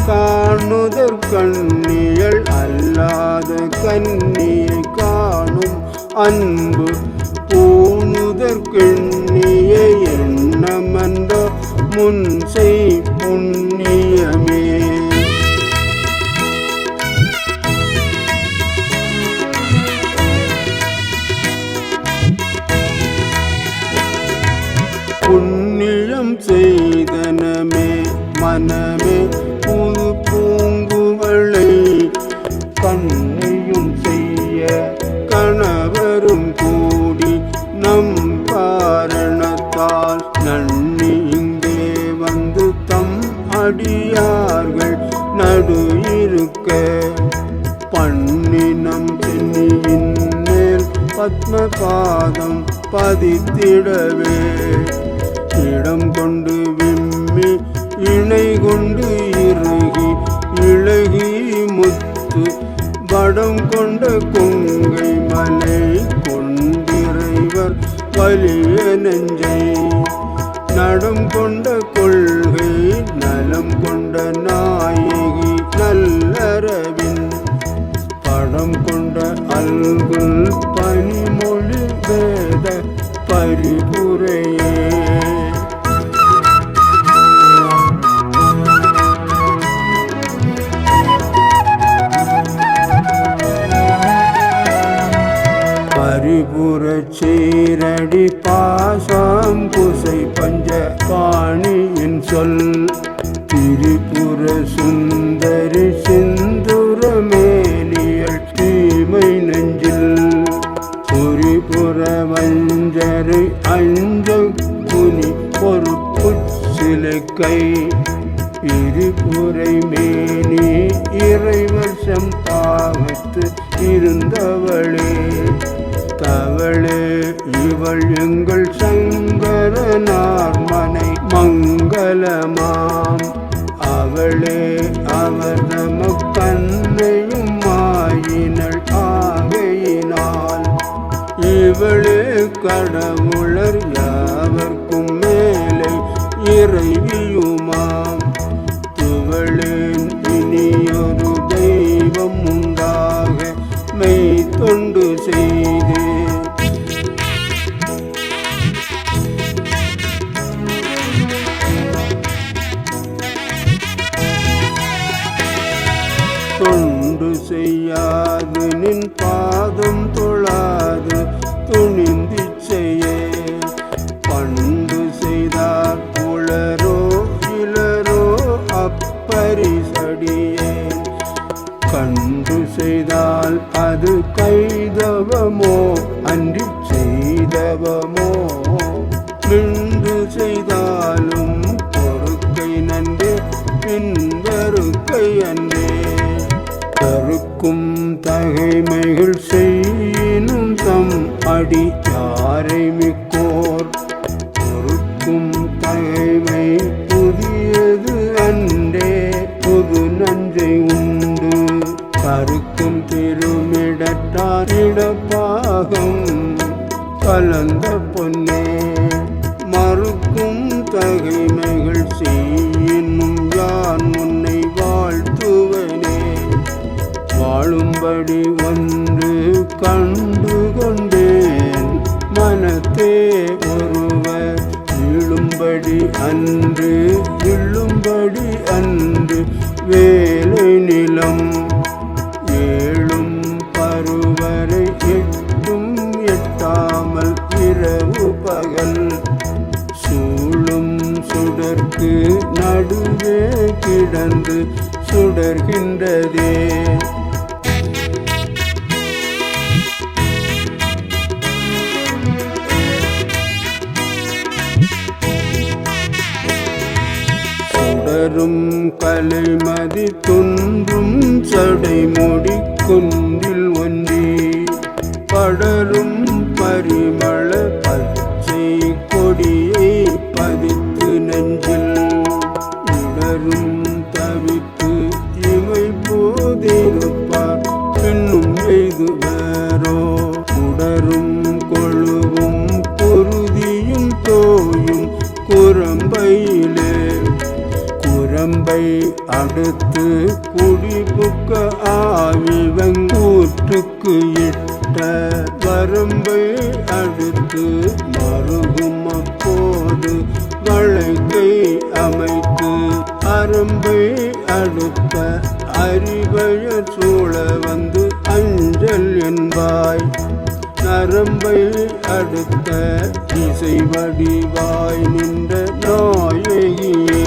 காணுதற் கண்ணியல் அல்லாத கண்ணியை காணும் அன்பு பூணுதற் கண்ணியை எண்ணமன்றோ முன்சை புண்ணியமே. புண்ணியம் செய்தனமே மனமே புது பூங்குவளை கண்ணையும் செய்ய கணவரும் கூடி நம் காரணத்தால் நன்னி இங்கே வந்து தம் அடியார்கள் நடு இருக்க பண்ணினம் சென்னியின் மேல் பத்மபாதம் பதித்திடவே இடம் கொண்டு விம்மி இணை கொண்டு இறுகி இழகி முத்து வடம் கொண்ட கொங்கை மலை கொண்டிறைவர் வலிய நெஞ்சை நடம் கொண்ட கொள்கை நலம் கொண்ட நாயகி நல்லறவின் படம் கொண்ட அல்குல் பனிமொழி வேத பரிபுரையே. பரிபுரச் சீரடி பாசாம் புசை பஞ்ச பாணியின் சொல் திரிபுர சுந்தரி சிந்துர மேலியல் தீமை நெஞ்சில் புரிபுர வஞ்சரை அஞ்ச குனி பொறுப்பு சிலைக்கை இருபுரை மேனி இறைவர் செம்பாகத்து இருந்தவளே தவளே இவள் எங்கள் சங்கரனார் மனை மங்களமாம் அவளே அவர் நமக்கன்னையும் மாயினள் ஆகையினால் இவளே கடவுள் மலர் யாவர்க்கும் மேலே இறைவியுமாம் துவளேன் இனியொரு தெய்வம் உண்டாக மெய் தொண்டு செய்தே தொண்டு செய்யாது நின் பாதம் தொழாது துணிந்திச்சையே பண்டு செய்தார் புலரோ இளரோ அப்பரிசடியே கண்டு செய்தால் அது கைதவமோ அன்றி செய்தவமோ நின்று செய்தாலும் பொறுக்கை நன்றே பின்வருக்கை அன்றே கருக்கும் தகைமைகள் செய்யினும் தம் அடி யாரை மிக்கோர் பொறுக்கும் தகைமை புதியது அன்றே புது நஞ்சை உண்டு கருக்கும் திருமிடத்தார் இடப்பாகம் கலந்த பொன்னே மறுக்கும் தகைமைகள் செய்யினும் யான் உன்னை வாழ்த்துவனே வாழும்படி ஒன்று கண்டு கொண்டேன் மனத்தே ஒருவர் வீழும்படி அன்று விழும்படி அன்று வேலை நிலம் ஏழும் பருவரை எட்டும் எட்டாமல் இரவு பகல் சூழும் சுடர்க்கு நடுவே கிடந்து சுடர்கின்றதே சுடரும் கலைமதி துன்றும் சடைமுடி குன்றில் ஒன்றி படரும் பரிமள பச்சை கொடியை பதித்து நெஞ்சில் இடரும் தவித்து இவை போதிருப்பார் பின்னும் எய்துவரோ உடரும் கொழுவும் குருதியும் தோயும் குரம்பையிலே குரம்பை அடுத்து குடிபுக்க ஆவி வெங்கூற்றுக்கு இட்ட வரம்பை அடுத்து மருகும் அப்போது வளைக்கை அமைத்து அரம்பை அடுத்த அறிவயர் சூழ வந்து அஞ்சல் என்பாய் நரம்பை அடுத்த இசை வடிவாய் நின்ற நாயகியே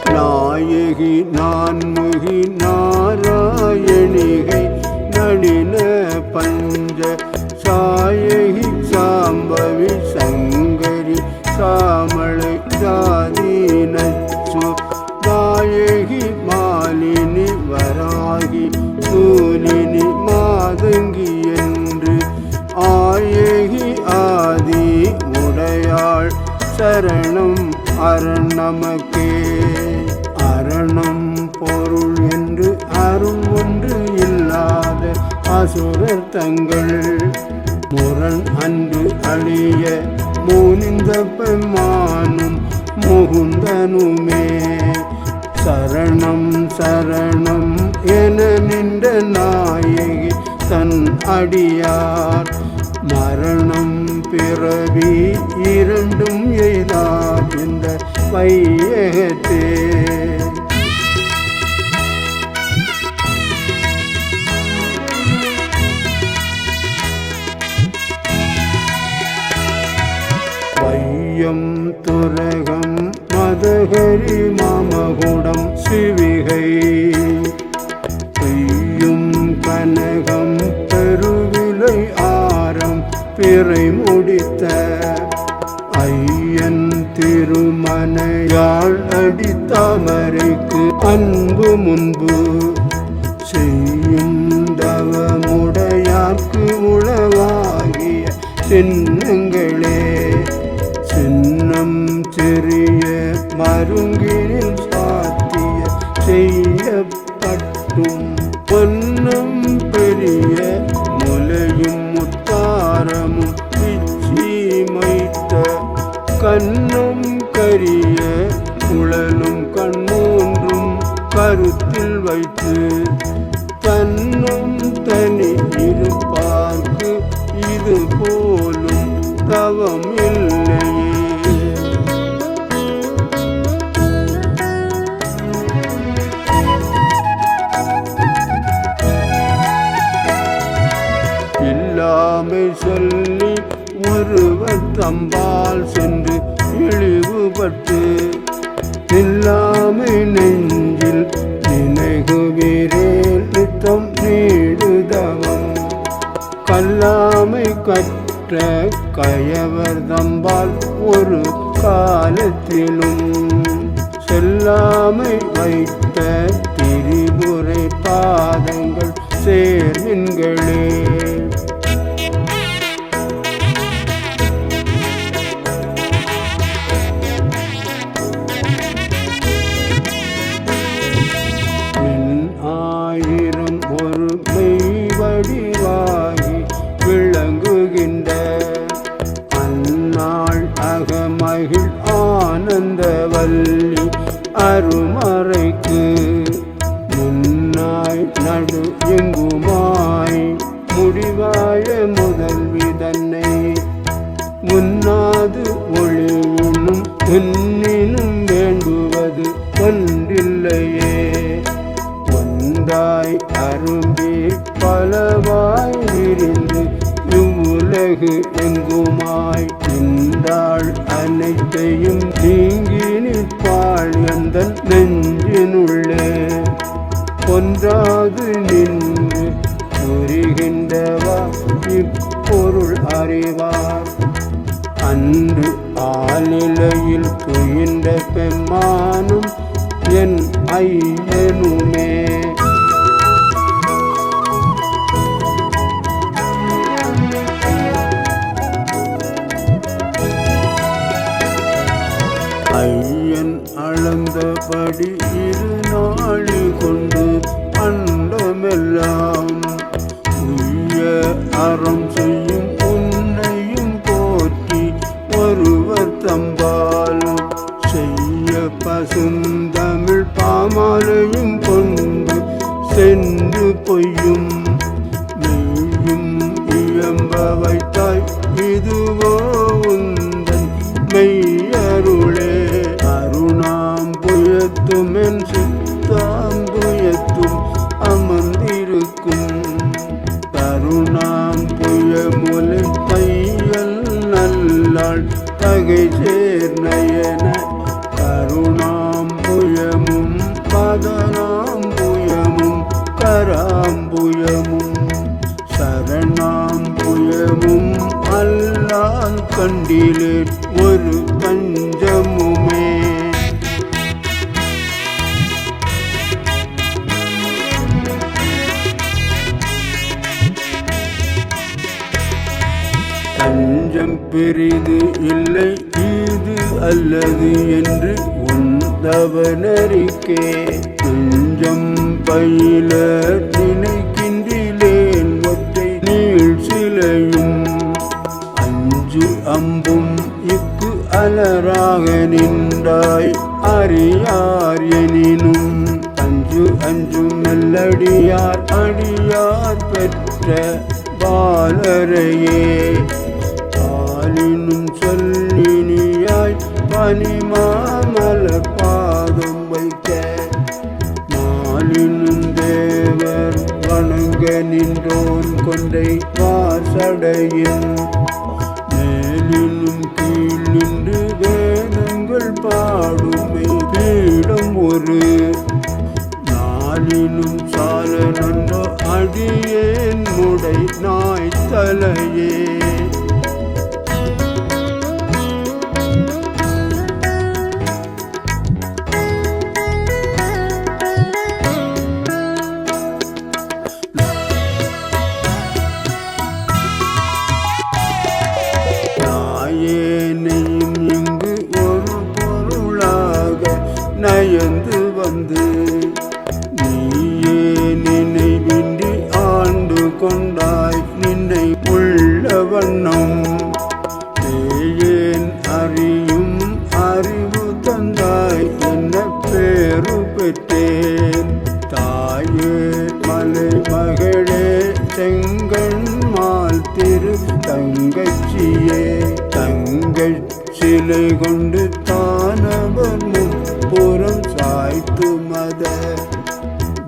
நாயகி நான்முகி நாராயணிகை நளின பஞ்ச சாயகி சாம்பவி சங்கரி சாமளை ஜாதி நச்சு தாயகி மாலினி வராகி சூலினி மாதங்கி என்று ஆயகி ஆதி உடையாள் சரணம் அரண் நமக்கே அரணம் பொருள் என்று அருள் ஒன்று இல்லாத அசுரர் தங்கள் முரண் அன்று அழிய மூனிந்த பெம்மானும் முகுந்தனுமே சரணம் சரணம் என நின்ற நாயகி தன் அடியார் மரணம் பிறவி இரண்டும் எய்தார் இந்த வையகத்தே வையம் துரகம் மதகரி மாமகுடம் சிவிகை பெய்யும் கனகம் பெருவிலை ஆரம் பிறை முடித்த ஐயன் திருமனையாள் அடித்தாமரைக்கு அன்பு முன்பு செய்யும் தவமுடையார்க்கு உளவாகிய சின்னங்களே சின்னம் சிறிய மருங்கினில் கருத்தில் வைத்து தன்னும் தனி இருப்பார்க்கு இது போலும் தவம் இல்லையே. இல்லாமை சொல்லி ஒருவர் தம்பால் சென்று இழிவுபட்டு இல்லாமை நெஞ்சில் நினைகுவீரேல் நித்தம் நீடுதவம் கல்லாமை கற்ற கயவர் தம்பால் ஒரு காலத்திலும் செல்லாமை வைத்த திரிபுரை பாதங்கள் சேர்மின்களே. ஆயிரம் ஒரு மெய்வடிவாகி விளங்குகின்ற அந்நாள் அகமகிழ் ஆனந்தவல்லி அருமறைக்கு முன்னாய் நடு எங்குமாய் முடிவாய முதல்வி தன்னை முன்னாது ஒளியினும் உன்னினும் வேண்டுவது ஒன்றில்லையே. ஒன்றாய் அரும்பி பலவாய் விரிந்து இவ்வுலகு எங்குமாய் நின்றாள் அனைத்தையும் நீங்கி நிற்பாள் எந்தன் நெஞ்சினுள்ளே. ஒன்றாது நின்று புரிகின்றவா இப்பொருள் அறிவார் அன்று ஆநிலையில் துயின்ற பெம்மானும் என் ஐயனுமே. ஐயன் அளந்தபடி இருநாளி கொண்டு அண்டமெல்லாம் உய்ய அறம் செய்யும் உன்னையும் போற்றி ஒருவர் தம்பாலும் செய்ய பசுந்தமிழ் பாமாலையும் கொண்டு சென்று பொய்யும் மெய்யும் இயம்ப வைத்தாய் இதுவோ உந்தன் மெய்யருளே. அருணாம் புயத்தும் என் சித்தாம் புயத்தும் அமர்ந்திருக்கும் கருணாம் புயமுலை கையல் நல்லாள் தகை சேர்நயன கருணாம் புயமும் பதனாம் புயமும் கராம்புயமும் சரணாம் புயமும் அல்லால் கண்டிலே ஒரு பஞ்சமுமே. தஞ்சம் பெரிது இல்லை இது அல்லது என்று உந்தவனரிக்கே துஞ்சம் பயில நினைக்கின்றிலேன் ஒற்றை நீள் சிலையும் அஞ்சு அம்பும் இக்கு அலராக நின்றாய் அறியார் எனினும் அஞ்சு அஞ்சும் மெல்லடியார் அடியார் பெற்ற பாலரையே. பாலினும் சொல்லினியாய் பனிமாமல பாதம் வைக்க மாலினும் தேவர் வணங்க நின்றோன் கொண்டை வாசடையின் மேலினும் கீழ் நின்று வேதங்கள் பாடுமை பீடம் ஒரு நாளினும் சால நன்றோ அடியேன் முடை நாய் தலையே. நாயேனையும் இங்கு ஒரு பொருளாக நயந்து வந்து நீயே நினைவின்றி ஆண்டு கொண்டாய் நின்னை உள்ள வண்ணம் ஏன் அறியும் அறிவு தந்தாய் என்ன பேரு பெற்றேன். தாயே மலை மகளே செங்கண்மால் திரு தங்கச்சியே, தங்கச் சிலை கொண்டு தானவர் முப்புறம் சாய்த்து மத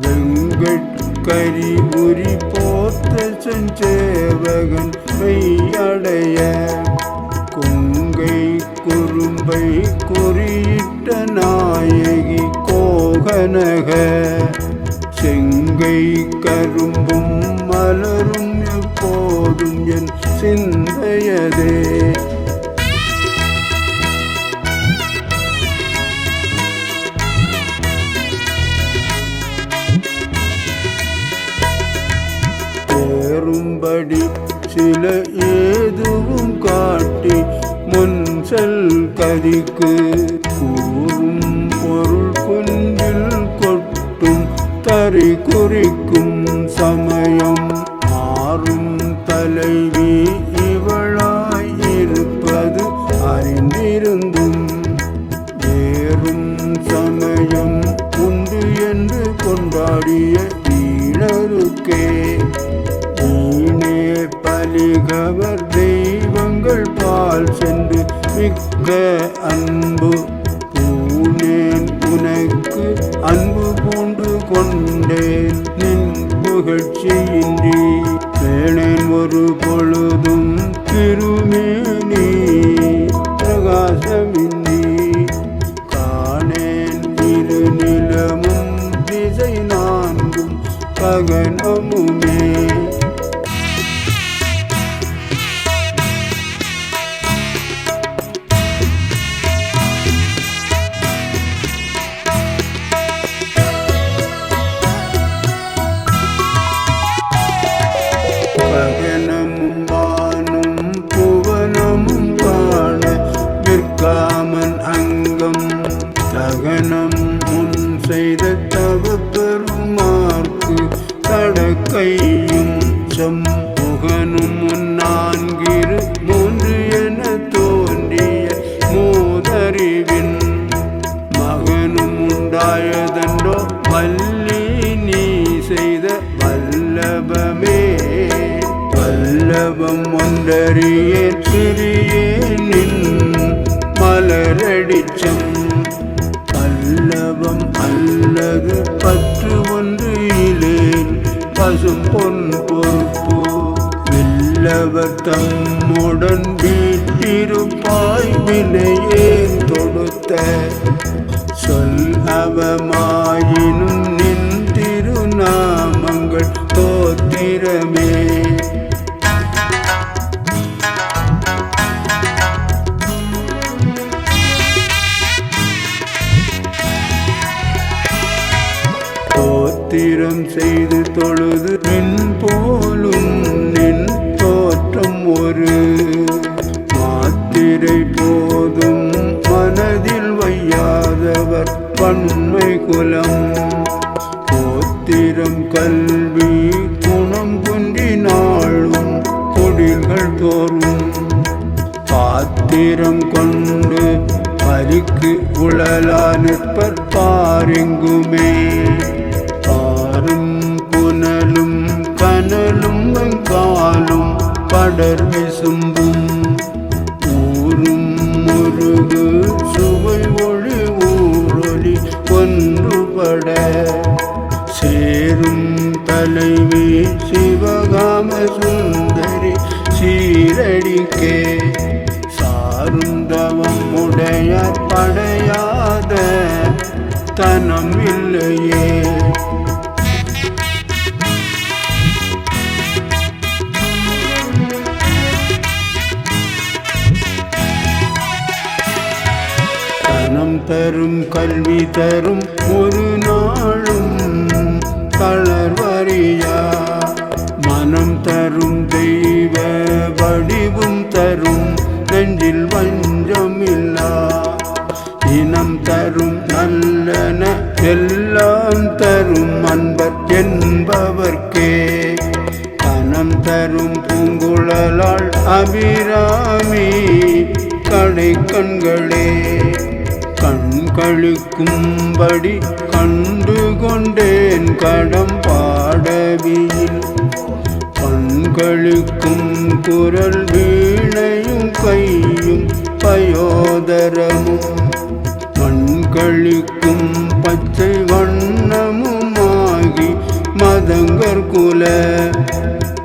வெங்கட்கரி உரி போத்த செஞ்சேவகன் மெய்யடைய கொங்கை குறும்பை குறியிட்ட நாயகி கோகனக செங்கை கரும்பும் மலரும் எப்போதும் என் சிந்தையதே. தேரும்படி சில ஏதுவும் காட்டி முன்செல் கதிக்கு கூறும் பொருள் குஞ்சில் கொட்டும் தறி குறிக்கும் சமயம் ஆறும் தலைவி இவளாயிருப்பது அறிந்திருந்தும் வேறும் சமயம் உண்டு என்று கொண்டாடிய வீணருக்கே நீனே பலிகவர் தெய்வங்கள் பால் சென்று மிக்க அன்பு பூனேன் உனக்கு அன்பு பூண்டு கொண்டேன் நின் புகழ்ச்சியின்றி வேணேன் ஒரு பொழுதும் திருமேனி பிரகாசமின்றி காணேன் இரு நிலமும் திசை நான்கும் ககனமுமே. பகனமும் வானும் புவனமும் காண விற்காமன் அங்கம் தகனம் முன் செய்த தவ பெருமார்க்கு தடக்கையும் சம்புகனும் முன்னான்கிரு மூன்று என தோன்றிய மூதறிவின் மகனும் உண்டாயதன்றோ வல்லி நீ செய்த வல்லபமே. வல்லபம் ஒன்றறியேன் பிரியேனின் மலரடிச்சம் வல்லபம் அல்லது பற்று ஒன்று இலேன் பசும் பொன் பொறுப்பு வில்லவர் தம்முடன் வீட்டிருப்பாய் வினையே தொடுத்த சொல் அவமாயினும் நின் திருநாமங்கள் தோத்திரமே. தோத்திரம் செய்து தொழுது நின் போலும் நின் தோற்றம் ஒரு மாத்திரை போதும் மனதில் வையாதவர் பன்மை குலம் கோத்திரம் கல்வி குணம் குன்றி நாளும் கொடிகள் தோறும் பாத்திரம் கொண்டு பலிக்கு உழலா நிற்பர் பாரெங்குமே. பாரும் புனலும் கனலும் வெங்காலும் படர் விசும்பும் ஊரும் முருகு சுவை ஒளி ஊரொலி ஒன்றுபட சேரும் தலைவி சிவகாம சுந்தரி சீரடிக்கே சாருந்தவம் உடையார் படையாத தனம் இல்லையே. தனம் தரும் கல்வி தரும் ஒரு நாளும் தளர்வறியா மனம் தரும் தெய்வ வடிவும் தரும் நெஞ்சில் வஞ்சமில்லா இனம் தரும் நல்லன எல்லாம் தரும் அன்பர் என்பவர்க்கே கனம் தரும் பூங்குழலாள் அபிராமி கடை கண்களே கண் கழிக்கும்படி கண்டு கொண்டேன் கடம்பாடவியில் கழிக்கும் குரல் வீணையும் கையும் பயோதரமும் மண்கழிக்கும் பச்சை வண்ணமுமாகி மதங்கற்குல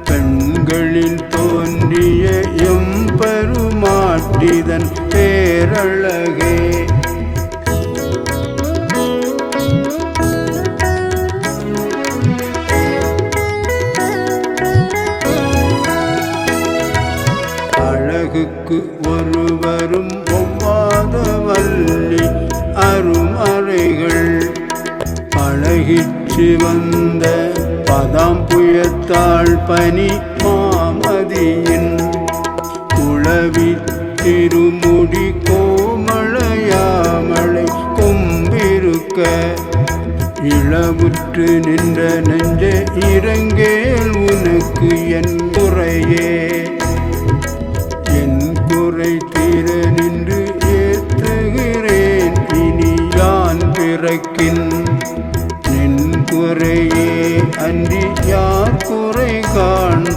பெண்களில் தோன்றிய எம்பெருமாட்டிதன் பேரழகே. அழகுக்கு ஒருவரும் ஒவ்வாத வள்ளி அருமறைகள் பழகிச்சு வந்த பதாம் புயத்தாள் பனி மாமதியின் குளவி திருமுடி கோமளையாமலை கொம்பிருக்க இளவுற்று நின்ற நெஞ்ச இறங்கேல் உனக்கு என் குறையே. என் குறை தீர நின்று ஏத்துகிறேன் இனி யான் பிறக்கின் நின் குறையே அன்றி யார் குறை காண்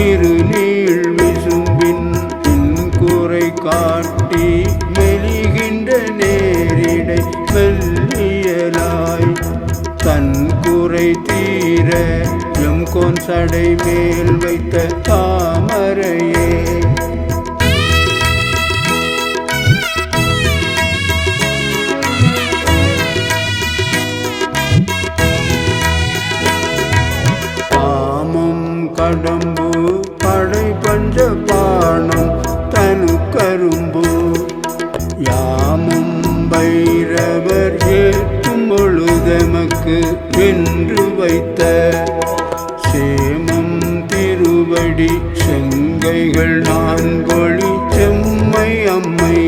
இரு நீள் விசும்பின் நின் குறை காட்டி மெலிகின்ற நேரிடை மெல்லியலாய் தன் குறை தீர எம் கோன் சடை மேல் வைத்த தாமரையே. கடம்பு படை பஞ்ச பாணம் தனு கரும்பு யாமும் பைரவர் ஏற்றும் பொழுதமக்கு வென்று வைத்த சேமம் திருவடி செங்கைகள் நான்கொழி செம்மை அம்மை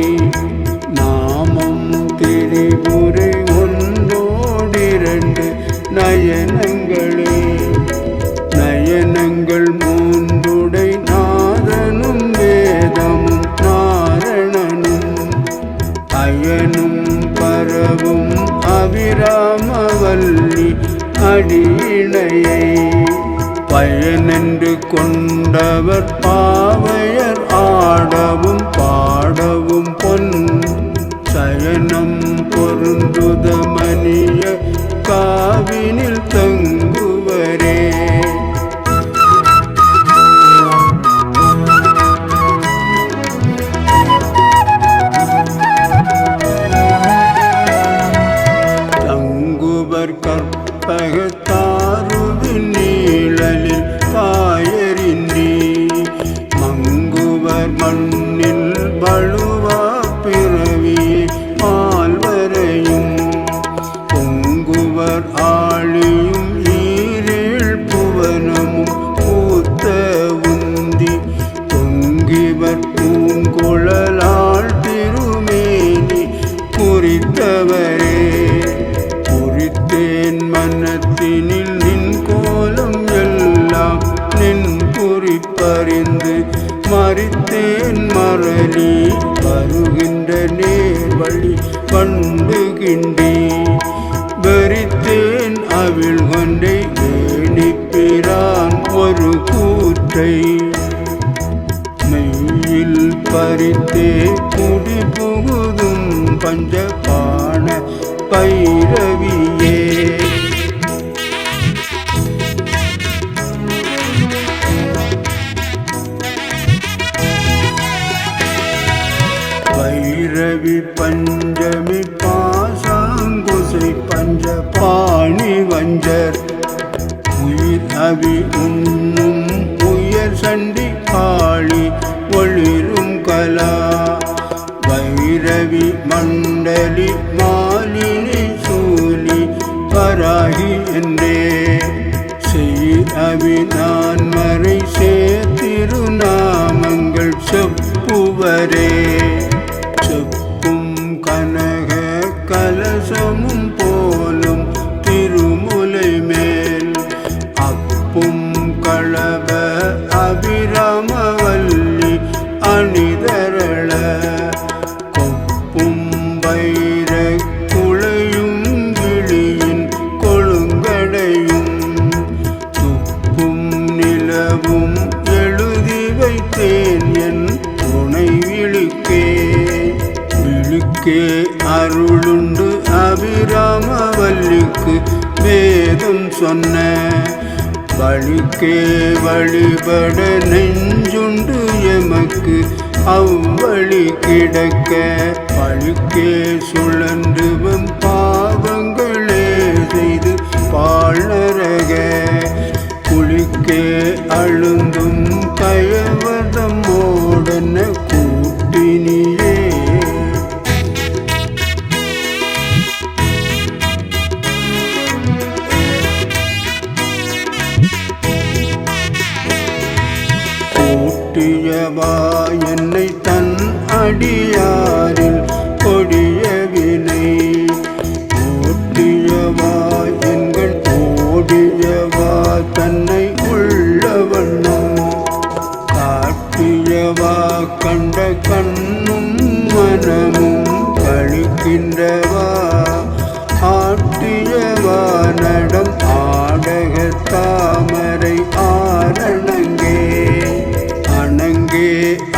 நாமம் திரிபுரை ஒன்றோடிரண்டு நயனங்களே. நயனங்கள் மூன்றுடை நாதனும் வேதமும் நாரணனும் அயனும் பரவும் அபிராமவல்லி அடியிணையை பயனென்று கொண்டவர் பாவையர் ஆடவும் பாடவும் பொன் சயனம் பொருந்துதமனிய காவினில் தங்குவரே. கற்பகத்தாருவின் நீழலில் காயறின்றி மங்குவர் மண்ணில் வழுவா பிறவியை ஆழ்வரையும் பொங்குவர் ஆழியும் ஈரேழ் புவனமும் பூத்த உந்தி பொங்கிவர் பூங்குழலாள் திருமேனி குறித்தவரே. குறித்தேன் மனத்தினில் நின் கோலம் எல்லாம் நின் குறிப்பறிந்து மறித்தேன் மறலி வருகின்ற நேர் வழி கண்டுகின்றே. வெறித்தேன் அவிழ் கொண்டை வேணிப்பிரான் ஒரு கூற்றை மெய்யில் பறித்தே குடி புகுதும் பஞ்சபாண பைரவியே. பைரவி பஞ்சமி பாசாங்குசை பஞ்ச பாணி வஞ்சர் உயிர் அவி உண்ணும் உயர் சண்டி காளி ஒளிரும் கலா வைரவி மண்டலி மாலினி சூலி பராகி என்றே செய் அவி நான் மறை சேர்த்திருநாமங்கள் செப்புவரே. செப்பும் கனக கலசமும் போலும் திருமுலை மேல் அப்பும் களவ அபிராமவல்லி அணிதரள கொப்பும் வைர வேதம் சொன்ன வழிக்கே வழிபட நெஞ்சுண்டு எமக்கு அவ்வழி கிடக்க பழிக்கே சுழன்றுவம் பாவங்களே செய்து பாழரக குளிக்கே அழுந்தும் கயவதம் ஓடன கூட்டினியே கூட்டியவா என்னை தன் அடியாரில் கொடிய வினை கூட்டியவா எங்கள் ஓடியவா தன்னை உள்ளவண்ணம் காட்டியவா கண்ட கண்ணும் மனமும் கழிக்கின்றவா ஆட்டியவா நடம் ஆடக தாமரை ஆரணங்கே அணங்கே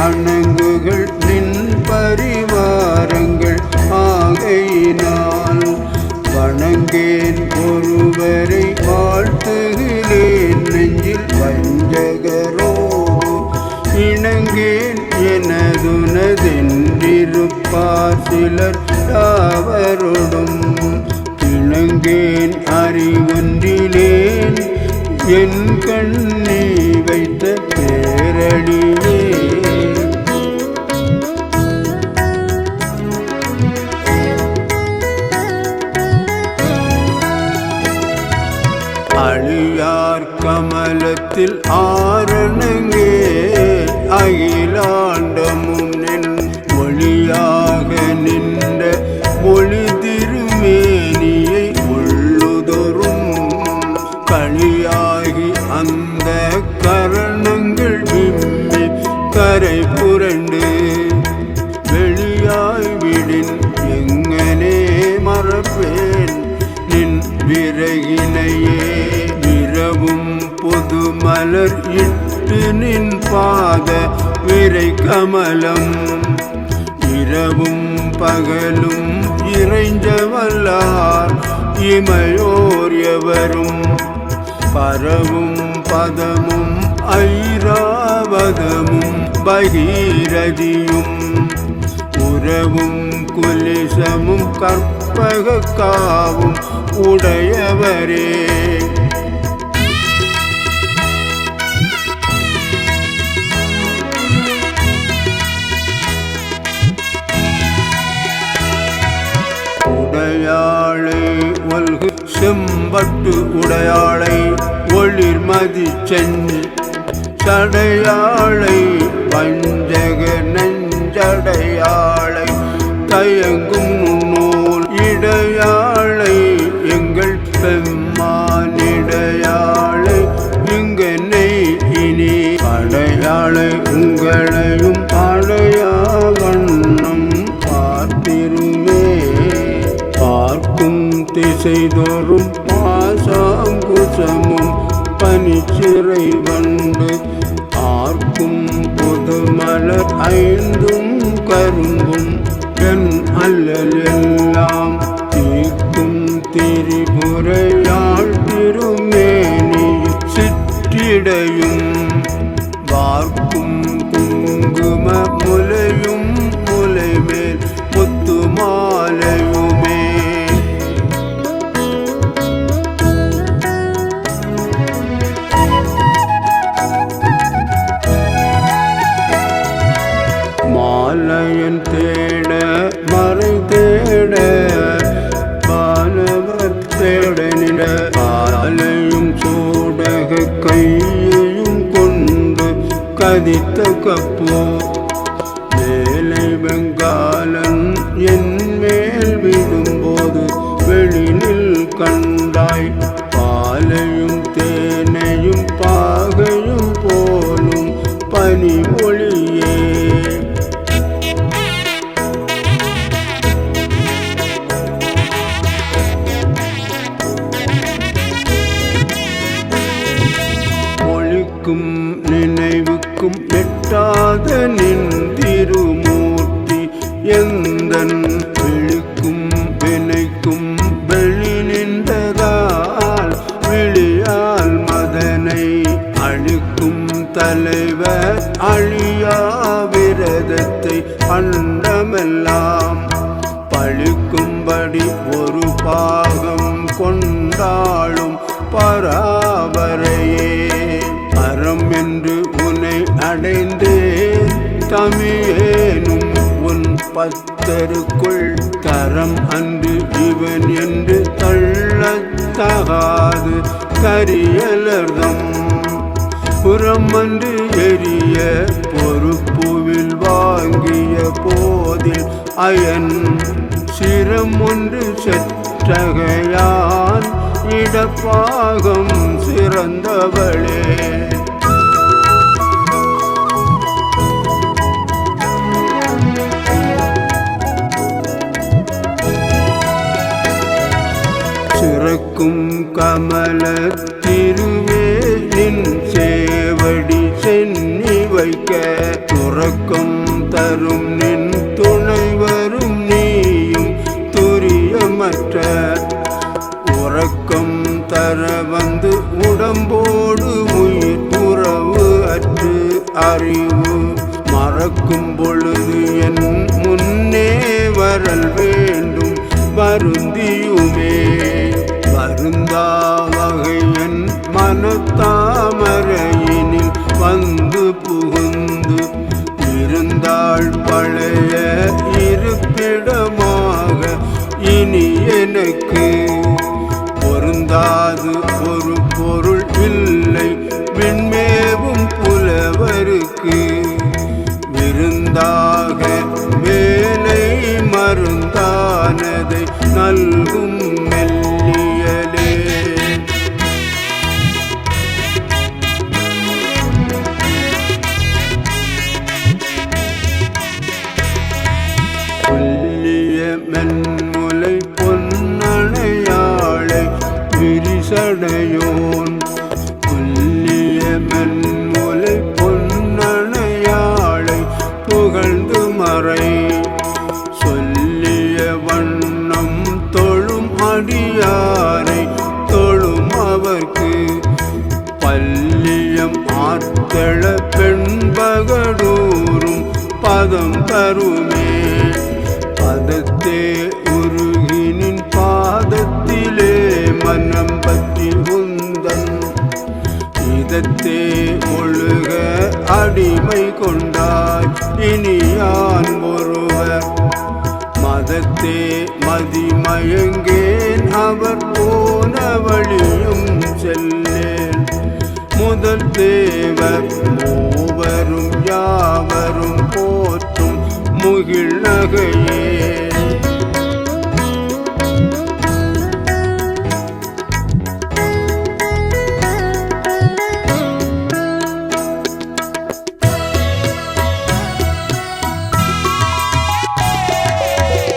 அணங்குகள் நின் பரிவாரங்கள் ஆகையினால் வணங்கேன் ஒருவரை வாழ்த்துகிறேன் நெஞ்சில் வஞ்சகரோடு இணங்கேன் எனதுனதென்றிருப்பார் சிலர் யாவரோடும் இணங்கேன் அறிவொன்றிலேன் என் கண்ணி வைத்த பேரடியே அழியார் கமலத்தில் ஆரணங்கே அகிலாண்டமும் நின் ஒளியாக நின்ற ஒளி திருமேனியை உள்ளுதொரும் களியாகி அந்த கரணங்கள் விம்மி கரை புரண்டு வெளியாய் விடின் எங்கனே மறப்பேன் நின் விறகினையே விரவும் பொது மலர் இட்டு நின் பாத விரை கமலம் இரவும் பகலும் இறைஞ்சவல்லார் இமையோர் எவரும் பரவும் பதமும் ஐராவதமும் பகீரதியும் உறவும் குலிசமும் கற்பக காவும் உடையவரே உடையாளை ஒல்கு செம்பட்டு உடையாளை ஒளிர்மதி சென்னி சடையாளை வஞ்சக நெஞ்சடையாளை தயங்கும் நூல் இடையாளை எங்கள் பெம்மானிடையாளை இங்கனை இனி அடையாளை உங்களையும் அடையா வண்ணம் பார்த்திருமே பார்க்கும் திசைதோறும் பாசாங்குசமும் பனிச்சிறை வண்டு ஆர்க்கும் பொது மலர் ஐந்தும் கரும்பும் என் அல்லல் எல்லாம் தீக்கும் திரிபுரையாள் திருமேனி சிற்றிடையும் வார்க்கும் குங்கும முலையும் முலைமேல் முத்து மாலையுமே மாலையன் தேட மறை தேட பாலவர் தேடனிட பாலையும் சோடக கையையும் கொண்டு கதித்த கப்போ வேலை வெங்காலன் என் மேல் விடும்போது வெளியில் கண்டாய் பாலையும் தேனையும் பாகையும் போலும் பனிமொழியே ஒளிக்கும் நினைவுக்கும் எட்டாத நின் திருமூர்த்தி எந்தன் விழிக்கும் வினைக்கும் வெளி நின்றதால் அழியா விரதத்தை அண்டமெல்லாம் பழிக்கும்படி ஒரு பாகம் கொண்டாளும் பராபரையே அறம் என்று உன்னை அடைந்தே தமியேனும் உன் பத்தருக்குள் தரம் அன்று இவன் என்று தள்ளத்தகாது கரியலர்தம் புறம் அன்று எரிய பொறுப்புவில் வாங்கிய போதில் அயன் சிரம் ஒன்று செற்றகையான் இடப்பாகம் சிறந்தவளே சிறக்கும் கமல திருவே நின் சேவடி சென்னி வைக்க துறக்கம் தரும் நின் துணை வரும் நீயும் துரியமற்ற உறக்கம் தர வந்து உடம்போடு உயிர் உறவு அற்று அறிவு மறக்கும் பொழுது என் முன்னே வரல் வேண்டும் வருந்தியுமே வருந்தா வகையன் மனத்தாமரையினில் வந்து புகுந்து இருந்தாள் பழைய இருப்பிடமாக இனி எனக்கு பொருந்தாது ஒரு பொருள் இல்லை விண்மேவும் புலவருக்கு விருந்தாக வேலை மருந்தானதை நல்கும் மெல்லியலே புல்லிய மென்முலை பொன்னணையாளை விரிசடையோன் புல்லிய மென்முலை பொன்னணையாளை புகழ்ந்து மறை சொல்லிய வண்ணம் தொழும் அடியாரை தொழும் அவர்க்கு பல்லியம் ஆத்தள பெண்பகடூரும் பதம் தருமே பதத்தே உருகினின் பாதத்திலே மனம் பற்றி உந்தன் இதத்தே ஒழுக அடிமை கொண்டாய் இனியான் ஒருவர் மதத்தே மதிமயங்கேன் அவர் போன வழியும் செல்லேன் முதல் தேவர் மூவரும் யாவரும் போற்றும் முகில் நகையே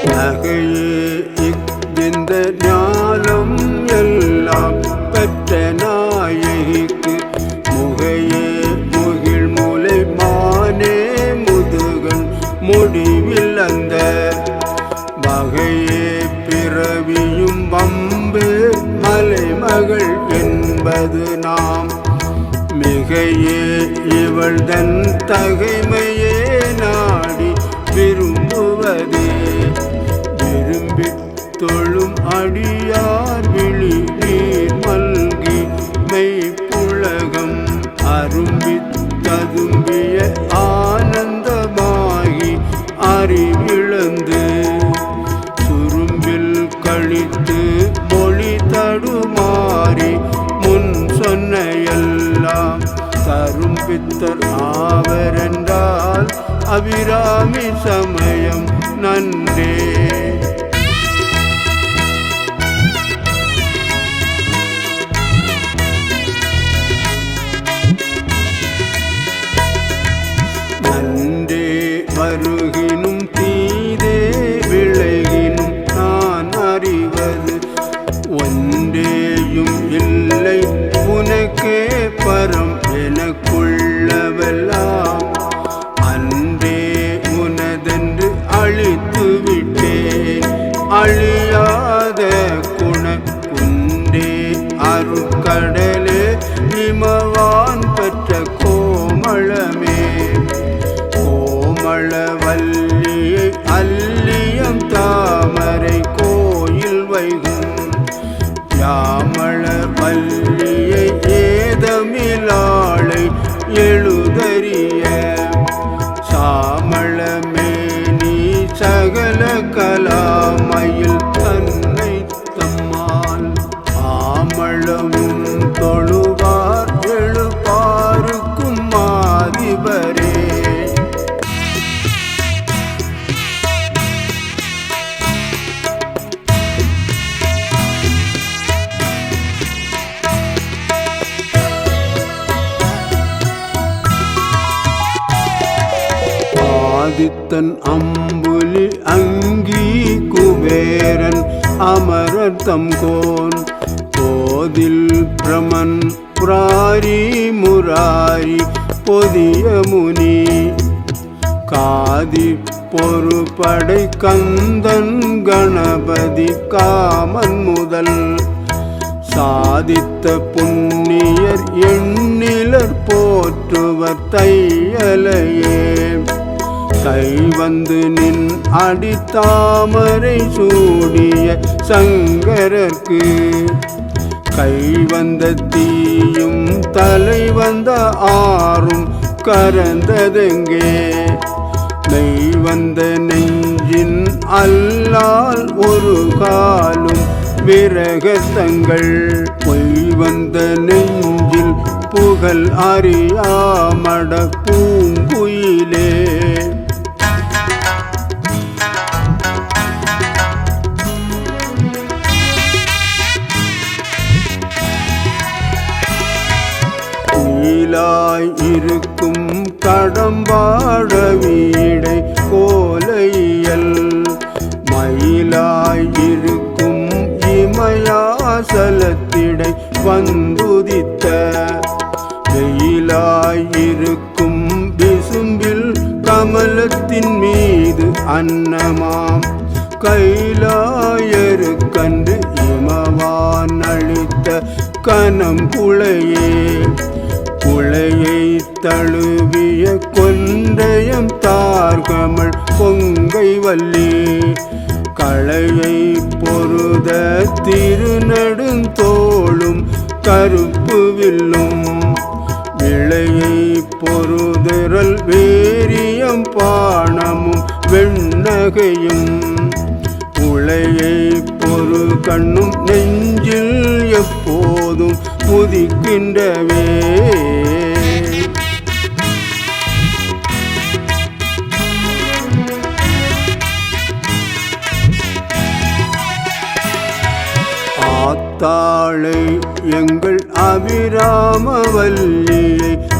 நகையே இந்த ஞானம் எல்லாம் பெற்ற நாயகிக்கு முகையே முகில் மூலை மானே முதுகன் முடிவில் அந்த வகையே பிறவியும் வம்பு மலைமகள் என்பது நாம் மிகையே இவள் தன் தகைமையே நாடி விரும்புவதே விரும்பி தொழும் அடியார் விழி நீர் மல்கி மெய்ப்புலகம் அரும்பி ததும்பிய ஆனந்தமாகி அறிவிழந்து சுரும்பில் கழித்து மொழி தடுமாறி முன் சொன்ன எல்லாம் தரும் பித்தர் ஆவரென்றால் அபிராமி சமயம் நன்றே நன்றே வருகினும் தீதே விளைகினும் நான் அறிவது ஒன்றேயும் இல்லை உனக்கே பரம் எனக்குள்ளவெல்லாம் அன்றே உனதென்று அழித்து விட்டேன் அழியாத குண குன்றே அருட்கடலே இமவான் பெற்ற கோமளமே மயில் தன்னை தம்மால் ஆமளமும் தொழுவார் எழுப்பாருக்கும் மாதிபரே. ஆதித்தன் அம்புலி அங்கி குபேரன் அமரர்தம் கோன் போதில் பிரமன் புராரி முராரி பொதிய முனி காதி பொறுபடை கந்தன் கணபதி காமன் முதல் சாதித்த புண்ணியர் எண்ணிலர் போற்றுவர் தையலையே. கைவந்து நின் அடித்தாமரை சூடிய சங்கரர்க்கு கைவந்த தீயும் தலைவந்த ஆறும் கரந்ததெங்கே. மெய்வந்த நெஞ்சின் அல்லால் ஒரு காலும் விரகத்தங்கள் பொய்வந்த நெஞ்சில் புகழ் அறியாமட பூங்குயிலே. இருக்கும் கடம்பாட வீடை கோலையல் மயிலாயிருக்கும் இமயாசலத்திடை வந்துதித்த வெயிலாயிருக்கும் விசும்பில் கமலத்தின் மீது அன்னமாம் கைலாயருக்கன்று இமவான் அளித்த கனம் குளையே. குளையை தழுவிய கொண்டையம் தார்கமள் பொங்கை வல்லி களையை பொருத திருநெடுந்தோளும் கருப்பு வில்லும் விளையை பொருதரல் வேரியம் பாணமும் வெண்ணகையும் உளையை பொரு கண்ணும் நெஞ்சில் எப்போதும் உதிக்கின்றவே. ஆத்தாளை எங்கள் அபிராமவல்லியை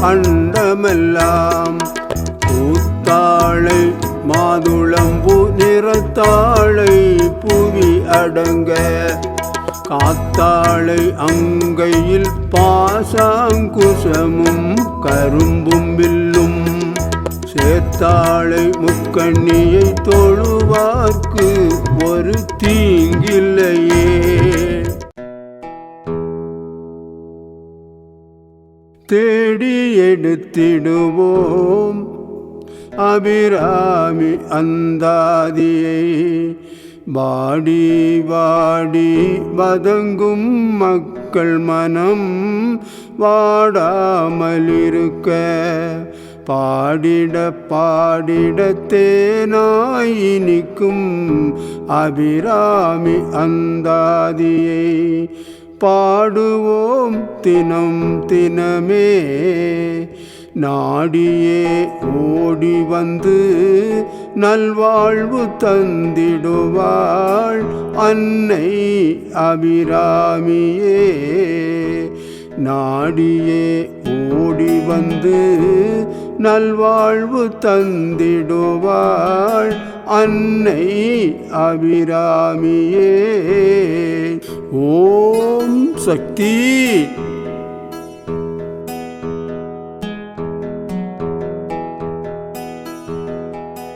அண்டமெல்லாம் கூத்தாளை மாதுளம்பு நிறத்தாளை புவி அடங்க காத்தாளை அங்கையில் பாசாங்குசமும் கரும்பும் வில்லும் சேத்தாளை முக்கண்ணியை தொழுவார்க்கு ஒரு தீங்கில்லையே. தேடி எடுத்திடுவோம் அபிராமி அந்தாதியை வாடி வாடி வதங்கும் மக்கள் மனம் வாடாமலிருக்க பாடிட பாடிட தேனாய் இனிக்கும் அபிராமி அந்தாதியை பாடுவோம் தினம் தினமே. நாடியே ஓடி வந்து நல்வாழ்வு தந்திடுவாள் அன்னை அபிராமியே. நாடியே ஓடி வந்து நல்வாழ்வு தந்திடுவாள் அன்னை அபிராமியே. ஓம் சக்தி.